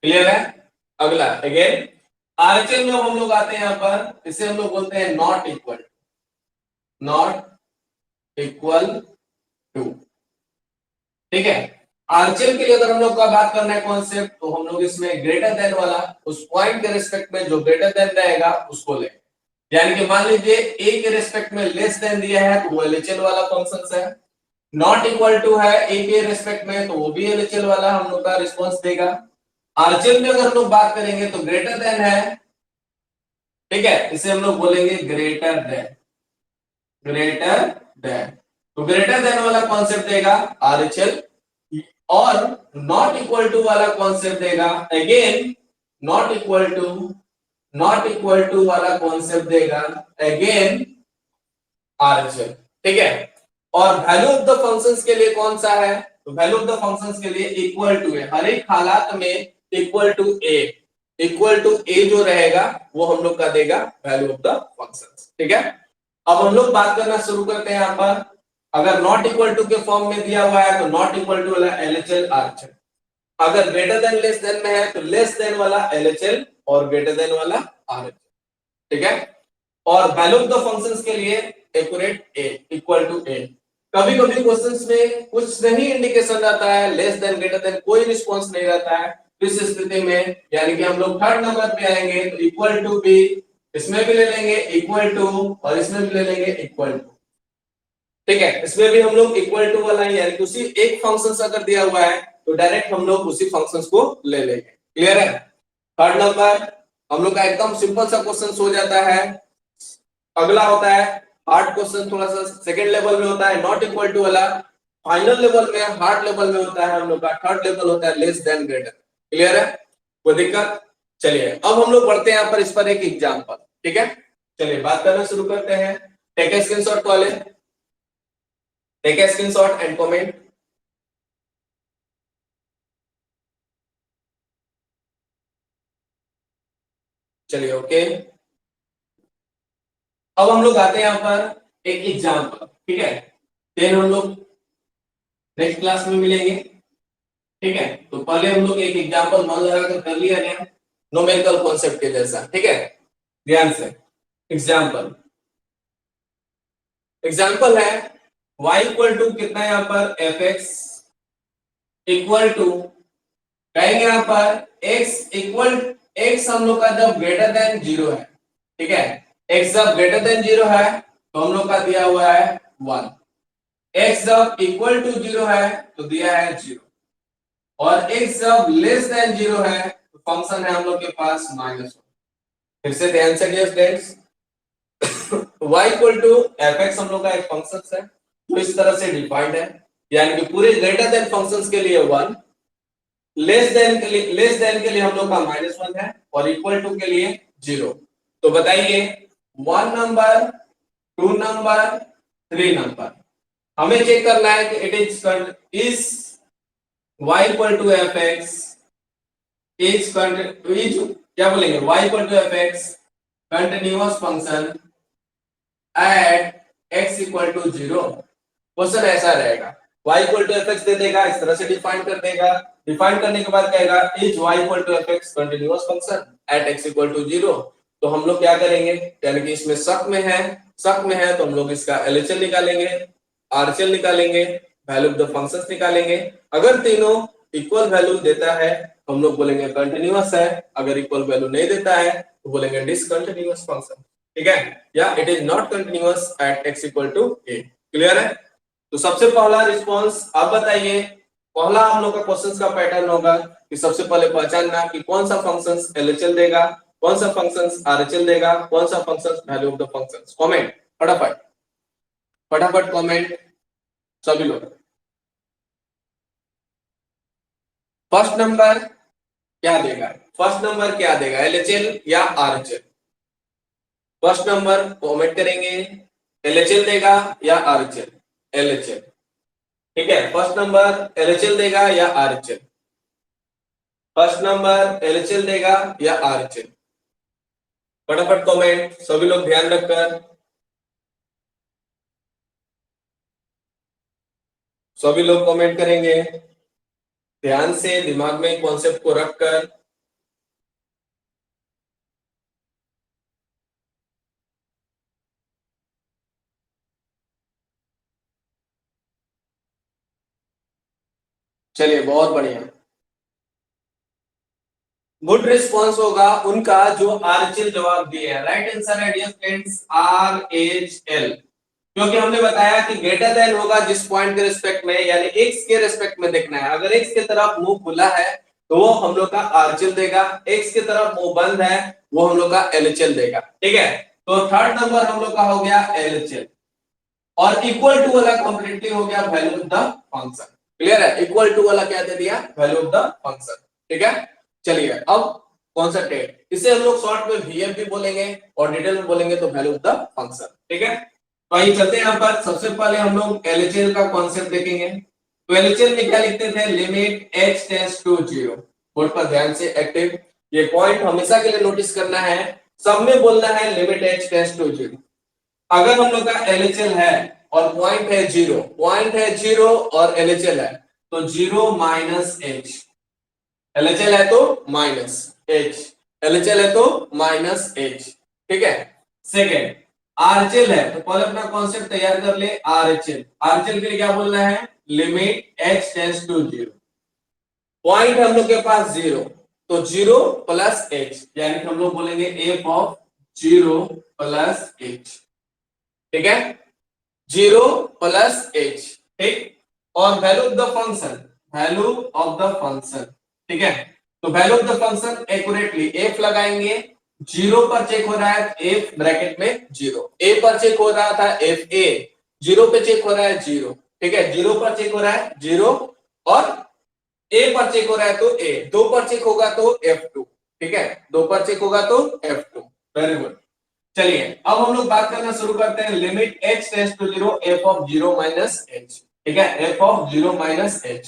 क्लियर है। अगला अगेन आरएचएल में हम लोग आते हैं यहाँ पर, इसे हम लोग बोलते हैं नॉट इक्वल टू, ठीक है। आरएचएल के लिए अगर हम लोग का बात करना है कॉन्सेप्ट, तो हम लोग इसमें ग्रेटर देन वाला उस पॉइंट के रिस्पेक्ट में जो ग्रेटर देन रहेगा उसको लेंगे। यानी कि मान लीजिए ए के रिस्पेक्ट में लेस देन दिया है तो वो एलएचएल वाला फंक्शन है, नॉट इक्वल टू है ए के रिस्पेक्ट में तो वो भी एलएचएल वाला हम लोग का रिस्पांस देगा। आरएचएल में अगर हम लोग बात करेंगे तो ग्रेटर देन है, ठीक है, इसे हम लोग बोलेंगे ग्रेटर देन, तो ग्रेटर देन वाला कॉन्सेप्ट देगा आरएचएल, और नॉट इक्वल टू वाला कॉन्सेप्ट देगा अगेन नॉट इक्वल टू वाला कॉन्सेप्ट देगा अगेन आरएचएल, ठीक है। और वैल्यू ऑफ द फंक्शंस के लिए कौन सा है, तो वैल्यू ऑफ द फंक्शंस के लिए इक्वल टू है, हर एक हालात में इक्वल टू ए जो रहेगा वो हम लोग का देगा वैल्यू ऑफ द फंक्शंस, ठीक है। अब हम लोग बात करना शुरू करते हैं यहाँ पर, अगर नॉट इक्वल टू के फॉर्म में दिया हुआ है तो नॉट इक्वल टू वाला एलएचएल आरएचएल, अगर ग्रेटर देन लेस देन में है तो लेस देन वाला एलएचएल और ग्रेटर देन वाला आरएचएल, ठीक है। और वैल्यू ऑफ द फंक्शंस के लिए एक्यूरेट ए इक्वल टू ए। कभी कभी क्वेश्चंस में कुछ नहीं इंडिकेशन रहता है, लेस देन ग्रेटर देन कोई रिस्पांस नहीं रहता है, इस स्थिति में यानी कि हम लोग थर्ड नंबर पे आएंगे तो इक्वल टू बी, इसमें भी ले लेंगे इक्वल टू और इसमें भी ले लेंगे इक्वल टू, ठीक है। इसमें भी हम लोग इक्वल टू वाला ही, यानी कि उसी एक फंक्शन अगर दिया हुआ है तो डायरेक्ट हम लोग उसी फंक्शंस को ले लेंगे, क्लियर है। थर्ड नंबर हम लोग का एकदम सिंपल सा क्वेश्चन हो जाता है। अगला होता है हार्ड क्वेश्चन, थोड़ा सा सेकंड लेवल में होता है नॉट इक्वल टू वाला, फाइनल लेवल में हार्ड लेवल में होता है हम लोग का थर्ड लेवल होता है लेस देन ग्रेटर, क्लियर है, कोई दिक्कत। चलिए अब हम लोग बढ़ते हैं यहाँ पर इस पर एक एग्जांपल, ठीक है। चलिए बात करना शुरू करते हैं। टेक ए स्क्रीनशॉट वाले, take a screenshot and comment. चलिए ओके, अब हम लोग आते हैं यहाँ पर एक एग्जांपल, ठीक है। फिर हम लोग नेक्स्ट क्लास में मिलेंगे, ठीक है। तो पहले हम लोग एक एग्जांपल मन लगाकर कर लिया गया न्यूमेरिकल कॉन्सेप्ट के जैसा, ठीक है। ध्यान से एग्जांपल है y इक्वल टू कितना है यहाँ पर fx इक्वल टू, कहेंगे यहाँ पर x हम लोग का जब ग्रेटर देन 0 है, ठीक है। x जब ग्रेटर देन 0 है तो हम लोग का दिया हुआ है 1, x जब इक्वल टू 0 है तो दिया है 0, और x जब लेस देन 0 है तो फंक्शन है हम लोग के पास -1। फिर से ध्यान से dear students, y equal to fx हम लोग का एक फंक्शन है जो इस तरह से डिफाइंड है, यानी कि पूरे ग्रेटर देन फंक्शंस के लिए 1, लेस देन के लिए हम लोग का -1 है, और इक्वल टू के लिए 0। तो बताइए 1 नंबर, 2 नंबर, 3 नंबर, हमें चेक करना है कि it is y equal to fx is क्या बोलेंगे, y equal to fx continuous function at x equal to 0। Question ऐसा रहेगा, y इक्वल टू fx दे देगा, इस तरह से डिफाइन कर देगा, डिफाइन करने के बाद कहेगा is y equal to fx continuous function at x equal to 0। तो हम लोग क्या करेंगे, यानी कि इसमें शक में है तो हम लोग इसका LHL निकालेंगे, RHL निकालेंगे, वैल्यू ऑफ द फंक्शंस निकालेंगे। अगर तीनों इक्वल वैल्यू देता है हम लोग बोलेंगे कंटिन्यूअस है, अगर इक्वल वैल्यू नहीं देता है तो बोलेंगे डिसकंटिन्यूअस फंक्शन। ठीक है, या it is not continuous at x equal to a। Clear है? तो सबसे पहला रिस्पांस आप बताइए। पहला हम लोग का क्वेश्चंस का पैटर्न होगा कि सबसे पहले पहचानना कि कौन सा फंक्शंस LHL देगा, कौन सा फंक्शंस RHL देगा, कौन सा functions value of the functions. Comment फटाफट फटाफट कमेंट सभी लोग। फर्स्ट नंबर क्या देगा, फर्स्ट नंबर क्या देगा, LHL या RHL? फर्स्ट नंबर कमेंट करेंगे, LHL देगा या RHL? LHL। ठीक है, फर्स्ट नंबर LHL देगा या RHL? फर्स्ट नंबर LHL देगा या RHL? फटाफट कमेंट सभी लोग ध्यान रखकर, सभी लोग कमेंट करेंगे ध्यान से, दिमाग में कॉन्सेप्ट को रखकर। चलिए बहुत बढ़िया, गुड रिस्पॉन्स होगा उनका जो RHL जवाब दिए हैं। राइट आंसर है डियर फ्रेंड्स RHL, क्योंकि हमने बताया कि ग्रेटर देन होगा जिस पॉइंट के रिस्पेक्ट में, यानी x के रिस्पेक्ट में देखना है। अगर x के तरफ मुंह खुला है तो वो हम लोग का RHL देगा, x के तरफ मुंह बंद है वो हम लोग का LHL देगा। ठीक है, तो थर्ड नंबर हम लोग का हो गया LHL, और इक्वल टू वाला कंप्लीटली हो गया value of the function. Clear है, इक्वल टू वाला क्या दे दिया, वैल्यू ऑफ द फंक्शन। ठीक है, चलिए अब कौन सा टेट, इसे हम लोग शॉर्ट में VF भी बोलेंगे और डिटेल में बोलेंगे तो वैल्यू ऑफ द फंक्शन। ठीक है, तो आइए चलते हैं यहाँ पर। सबसे पहले हम लोग LHL का कॉन्सेप्ट देखेंगे। तो LHL में क्या लिखते थे, limit h tends to 0। Board पर ध्यान से एक्टिव, ये पॉइंट हमेशा के लिए नोटिस करना है, सब में बोलना है लिमिट h टेंड्स टू 0। अगर हम लोग का LHL है और पॉइंट है 0, पॉइंट है 0 और LHL है तो 0 माइनस h, LHL है तो माइनस h, LHL है तो माइनस h। ठीक है, सेकेंड RHL है तो पहले अपना कॉन्सेप्ट तैयार कर ले। RHL, RHL के लिए क्या बोलना है, limit h tends to 0। Point हम लोग के पास 0 तो 0 प्लस h, यानी कि हम लोग बोलेंगे f ऑफ 0 प्लस h। ठीक है, 0 प्लस h। ठीक, और value of the function, value of the function. ठीक है, तो value of the function accurately f लगाएंगे, 0 पर चेक हो रहा है f ब्रैकेट में 0, a पर चेक हो रहा था f a, 0 पे चेक हो रहा है 0। ठीक है, 0 पर चेक हो रहा है 0 और a पर चेक हो रहा है तो a, 2 पर चेक होगा तो f2। ठीक है, 2 पर चेक होगा तो f2। वेरी गुड, चलिए अब हम लोग बात करना शुरू करते हैं। Limit h tends to 0 f of 0 minus h। ठीक है, f ऑफ 0 माइनस h,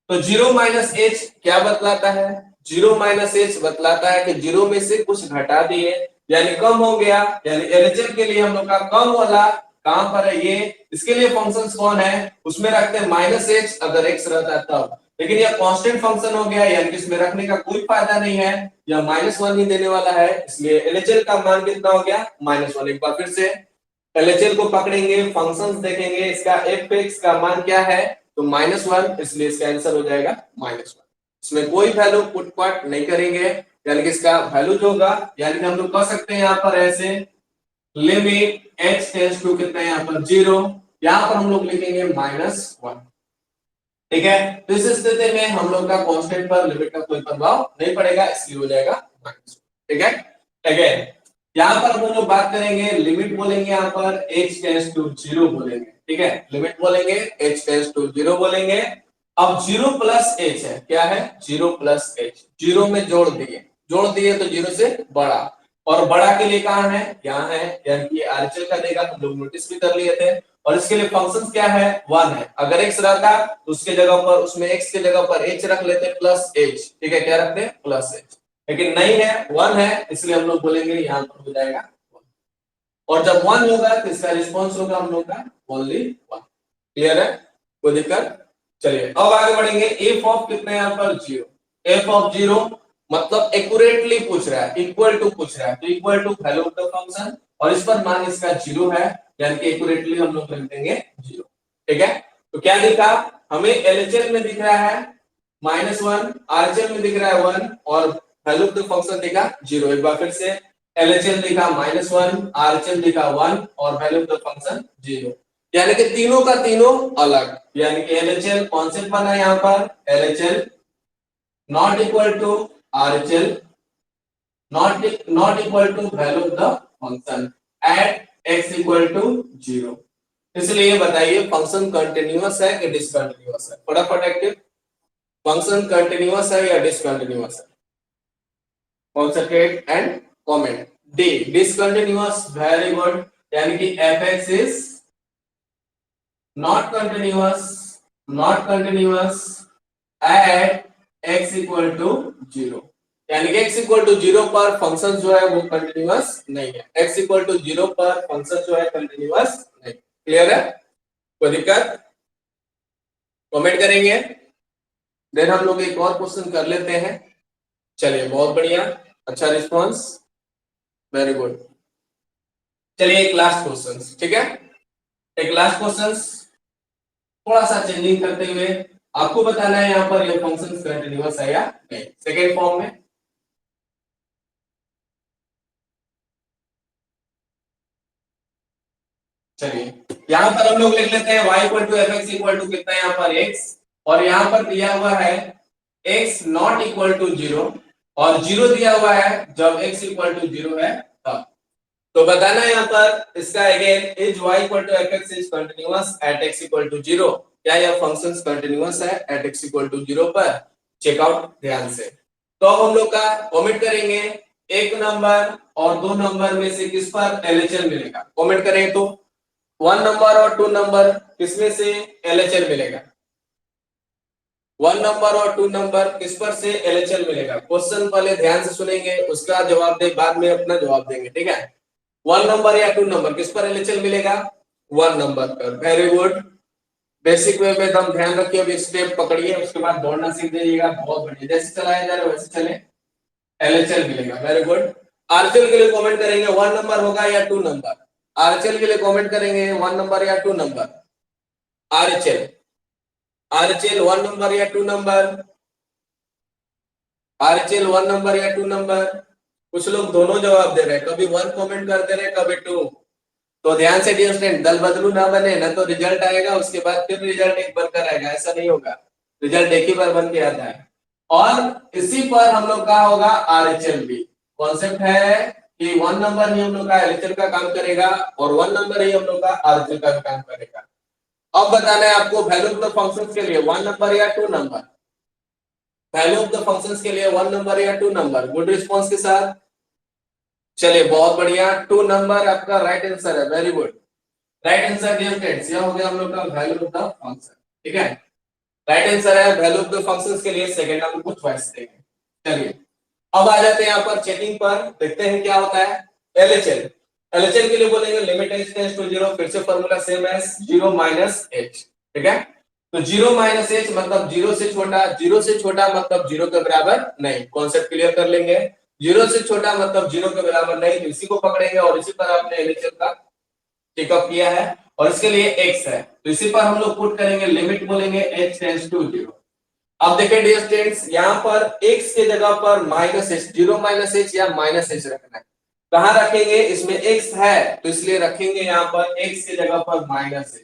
तो 0 माइनस h क्या बतलाता है, 0 माइनस h बतलाता है कि 0 में से कुछ घटा दिए यानी कम हो गया, यानी LHL के लिए हम लोग का कम वाला कहां पर है, ये इसके लिए फंक्शंस कौन है, उसमें रखते हैं माइनस h अगर x रहता है तब, लेकिन यह कांस्टेंट फंक्शन हो गया यानी कि इसमें रखने का कोई फायदा नहीं है, यह -1 ही देने वाला है, इसलिए LHL का मान कितना हो गया -1। एक बार फिर से LHL को पकड़ेंगे, फंक्शंस देखेंगे, इसका fx का मान क्या है तो -1, इसलिए इसका आंसर हो जाएगा -1। इसमें कोई वैल्यू पुट पाट नहीं करेंगे, यानी कि इसका वैल्यू जो होगा, यानी कि हम लोग कह सकते हैं यहाँ पर ऐसे लिमिट h टेंड्स टू कितना है यहाँ पर 0, यहाँ पर हम लोग लिखेंगे -1। ठीक है, तो इस स्थिति में हम लोग का कांस्टेंट पर लिमिट का कोई प्रभाव नहीं पड़ेगा, इसलिए हो जाएगा -1। ठीक है, अगेन यहाँ पर हम लोग बात करेंगे, लिमिट बोलेंगे यहाँ पर h टेंड्स टू 0 बोलेंगे। ठीक है, लिमिट बोलेंगे h टेंड्स टू 0 बोलेंगे। अब 0 प्लस h है, क्या है 0 प्लस h, 0 में जोड़ दिए तो 0 से बड़ा, और बड़ा के लिए कहां है, यहाँ है, यानी कि RHL का देगा, हम लोग नोटिस भी कर लिए थे। और इसके लिए फंक्शन क्या है 1 है, अगर x रहता तो उसके जगह पर, उसमें x के जगह पर h रख लेते प्लस h। ठीक है, क्या रखते हैं प्लस h, लेकिन नहीं है 1 है, इसलिए हम लोग बोलेंगे यहाँ पर हो जाएगा 1। और जब 1 होगा तो इसका रिस्पॉन्स होगा हम लोग का ओनली 1। क्लियर है, कोई दिक्कत? चलिए अब आगे बढ़ेंगे। f ऑफ कितना है यहाँ पर 0, f ऑफ 0 मतलब एक्यूरेटली पूछ रहा है, इक्वल टू पूछ रहा है, तो equal to value of the function, और इस पर मान इसका 0 है, यानी कि एक्यूरेटली हम लोग लिख देंगे 0। ठीक है, तो क्या दिखा हमें एलएचएल में दिख रहा है -1, आरएचएल में दिख रहा है 1 और वैल्यू ऑफ द फंक्शन दिखा 0। एक बार फिर से एलएचएल दिखा -1, आरएचएल दिखा 1 और वैल्यू ऑफ द फंक्शन 0। यानी कि तीनों का तीनों अलग, यानी कि एलएचएल कॉन्सेप्ट बना यहाँ पर LHL not equal to RHL not equal to value of the function at x equal to 0। इसलिए ये बताइए फंक्शन कंटिन्यूअस है कि डिसकंटिन्यूअस है? फटाफट एक्टिव, फंक्शन कंटिन्यूअस है या डिसकंटिन्यूअस है? Concentrate and comment. D discontinuous, very good, यानी कि fx is not continuous at x equal to 0, यानी कि x इक्वल टू 0 पर फंक्शन जो है वो कंटिन्यूअस नहीं है। x इक्वल टू 0 पर फंक्शन जो है कंटिन्यूअस नहीं। क्लियर है? कोई दिक्कत? कमेंट करेंगे। देन हम लोग एक और क्वेश्चन कर लेते हैं। चलिए बहुत बढ़िया, अच्छा रिस्पांस, वेरी गुड। चलिए एक लास्ट क्वेश्चन, ठीक है, एक लास्ट क्वेश्चन थोड़ा सा चेंजिंग करते हुए आपको बताना है यहाँ पर ये फंक्शन कंटिन्यूअस है या नहीं। सेकेंड फॉर्म में चलिए यहाँ पर हम लोग लिख लेते हैं y equal to f x equal to कितना है यहाँ पर x, और यहाँ पर दिया हुआ है x नॉट इक्वल टू 0 और 0 दिया हुआ है जब x इक्वल टू 0 है तब। तो बताना है यहाँ पर इसका again is y equal to f x is continuous at x equal to 0, क्या यह फंक्शन कंटिन्यूअस है एट x इक्वल टू 0 पर? चेकआउट ध्यान से। तो अब हम लोग का कमेंट करेंगे एक नंबर और दो नंबर में से किस पर एलएचएल मिलेगा। कमेंट करें तो 1 नंबर और 2 नंबर किसमें से एलएचएल मिलेगा? 1 नंबर और 2 नंबर किस पर से एलएचएल मिलेगा? क्वेश्चन पहले ध्यान से सुनेंगे, उसका जवाब दे बाद में अपना जवाब देंगे, ठीक है। 1 नंबर या 2 नंबर किस पर एलएचएल मिलेगा? 1 नंबर पर। वेरी गुड, बेसिक वे में दम ध्यान रखिए, अब स्टेप पकड़िए उसके बाद दौड़ना सीख जाइएगा। बहुत बढ़िया, जैसे चलाया जा रहा है वैसे चले, एलएचएल मिलेगा। Very good. आरएचएल के लिए कमेंट करेंगे 1 नंबर होगा या 2 नंबर? आरएचएल के लिए कमेंट करेंगे 1 नंबर या 2 नंबर? आरएचएल, आरएचएल 1 नंबर या 2 नंबर? आरएचएल 1 नंबर या 2 नंबर? कुछ लोग दोनों जवाब दे रहे हैं, कभी 1 कमेंट कर दे रहे हैं कभी 2। तो ध्यान से डियर स्टूडेंट, दल बदलू ना बने ना, तो रिजल्ट आएगा उसके बाद फिर रिजल्ट एक बनकर आएगा, ऐसा नहीं होगा। रिजल्ट एक ही बार बन के आता है। और इसी पर हम लोग का होगा आरएचएल भी। कॉन्सेप्ट है कि 1 नंबर ही हम लोग का एलएचएल का काम करेगा और 1 नंबर ही हम लोग का आरएचएल का काम करेगा। अब बताना है आपको वैल्यू ऑफ द फंक्शंस के लिए 1 नंबर या 2 number? Value of the functions के लिए 1 नंबर या 2 नंबर? गुड रिस्पांस के साथ चलिए बहुत बढ़िया, 2 नंबर आपका राइट आंसर है। Very good, right answer dear friends, यह हो गया हम लोग का वैल्यू ऑफ द फंक्शन, ठीक है। राइट आंसर है वैल्यू ऑफ द फंक्शंस के लिए सेकंड हम कुछ चॉइस देंगे। चलिए अब आ जाते हैं यहाँ पर चेकिंग पर, देखते हैं क्या होता है। एलएचएल, एलएचएल के लिए बोलेंगे लिमिट h टेंड्स टू 0, फिर से फार्मूला सेम है 0 h, ठीक है। तो 0 h मतलब 0 से छोटा, 0 से छोटा मतलब 0 के बराबर नहीं। कॉन्सेप्ट क्लियर कर लेंगे, 0 से छोटा मतलब 0 के बराबर नहीं, तो इसी को पकड़ेंगे और इसी पर आपने एलएचएल का टेकअप किया है और इसके लिए x है, तो इसी पर हम लोग पुट करेंगे, लिमिट बोलेंगे h टेंड्स टू 0। अब देखें डियर स्टूडेंट्स, यहाँ पर x के जगह पर -h, 0 -h या -h रखना है। कहाँ रखेंगे? इसमें x है तो इसलिए रखेंगे यहाँ पर x के जगह पर -h,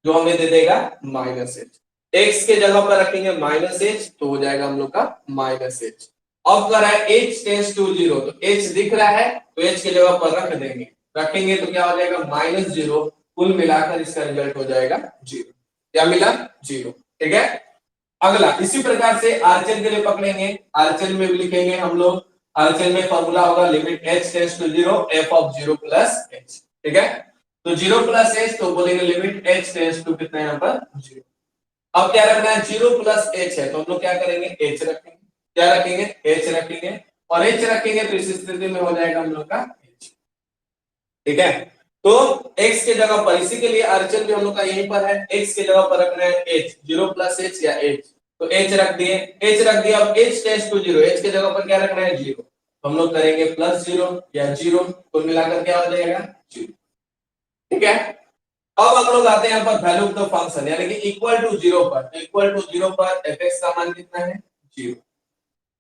जो हमें दे देगा -h। x के जगह पर रखेंगे -h तो हो जाएगा हम लोग का -h। अब कर रहा है h टेंड्स टू 0, तो h दिख रहा है तो h के जगह पर रख देंगे, रखेंगे तो क्या हो जाएगा -0, कुल मिलाकर इसका रिजल्ट हो जाएगा 0। क्या मिला? 0, ठीक है। अगला इसी प्रकार से आरएचएल के लिए पकड़ेंगे, आरएचएल में भी लिखेंगे हम लोग, आरएचएल में फॉर्मूला होगा limit h tends to 0 f of 0 plus h, ठीक है। तो 0 प्लस h तो बोलेंगे लिमिट h टेंड्स टू कितना यहाँ पर 0। अब क्या रखना है? 0 प्लस h है तो हम लोग क्या करेंगे? h रखेंगे। क्या रखेंगे? h रखेंगे, और h रखेंगे तो इस स्थिति में हो जाएगा हम लोग का h, ठीक है। तो x के जगह पर, इसी के लिए आरएचएल भी हम लोग का यहीं पर है, x के जगह पर रखना है h, 0 प्लस h या h, तो h रख दिए, h रख दिया। अब h टेंड्स टू 0, h के जगह पर क्या रखना है? 0, हम लोग करेंगे +0 या 0, कुल मिलाकर क्या हो जाएगा? 0, ठीक है। अब हम लोग आते हैं यहाँ पर वैल्यू ऑफ द फंक्शन, यानी कि इक्वल टू जीरो पर एफ का मान कितना है, 0।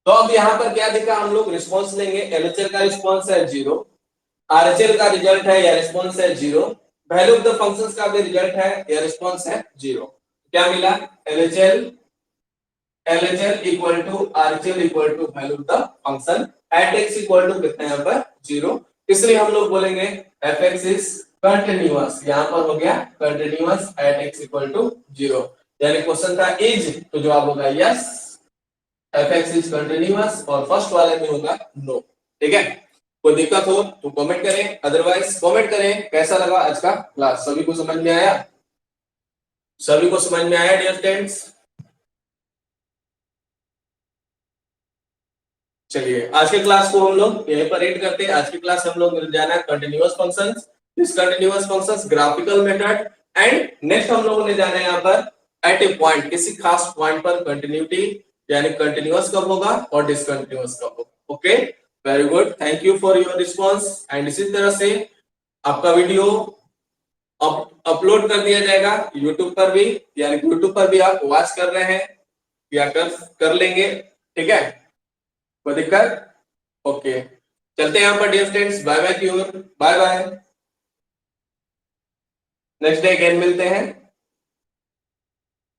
तो अब यहाँ पर क्या दिखा, हम लोग रिस्पॉन्स लेंगे, एलएचएल का रिस्पॉन्स है 0, आरएचएल का रिजल्ट है या रिस्पॉन्स है 0, वैल्यू ऑफ द फंक्शंस का भी रिजल्ट है या रिस्पॉन्स है 0। क्या मिला, LHL equal to RHL equal to value of the function at x equal to कितना है यहाँ पर 0, इसलिए हम लोग बोलेंगे एफ एक्स इज कंटिन्यूअस, यहाँ पर हो गया continuous at x equal to 0, यानी क्वेश्चन था इज, तो जवाब होगा yes, f x is continuous, और फर्स्ट वाले में होगा नो। ठीक है, कोई दिक्कत हो तो कमेंट करें, अदरवाइज कमेंट करें कैसा लगा आज का क्लास, सभी को समझ में आया, सभी को समझ में आया डियर फ्रेंड्स। चलिए आज के क्लास को हम लोग यहीं पर एंड करते हैं। आज की क्लास हम लोग मिल जाना continuous functions, discontinuous functions, graphical method, and next हम लोगों ने जाना है यहाँ पर एट ए पॉइंट, किसी खास पॉइंट पर कंटिन्यूटी यानी कंटिन्यूअस कब होगा और डिसकंटिन्यूअस कब होगा। Okay, very good, thank you for your response. And इसी तरह से आपका वीडियो अपलोड कर दिया जाएगा यूट्यूब पर भी, यानी यूट्यूब पर भी आप वॉच कर रहे हैं या कर लेंगे। ठीक है, कोई दिक्कत, ओके, चलते हैं यहाँ पर डियर फ्रेंड्स, बाय बाय की ओर, bye bye, next day again मिलते हैं।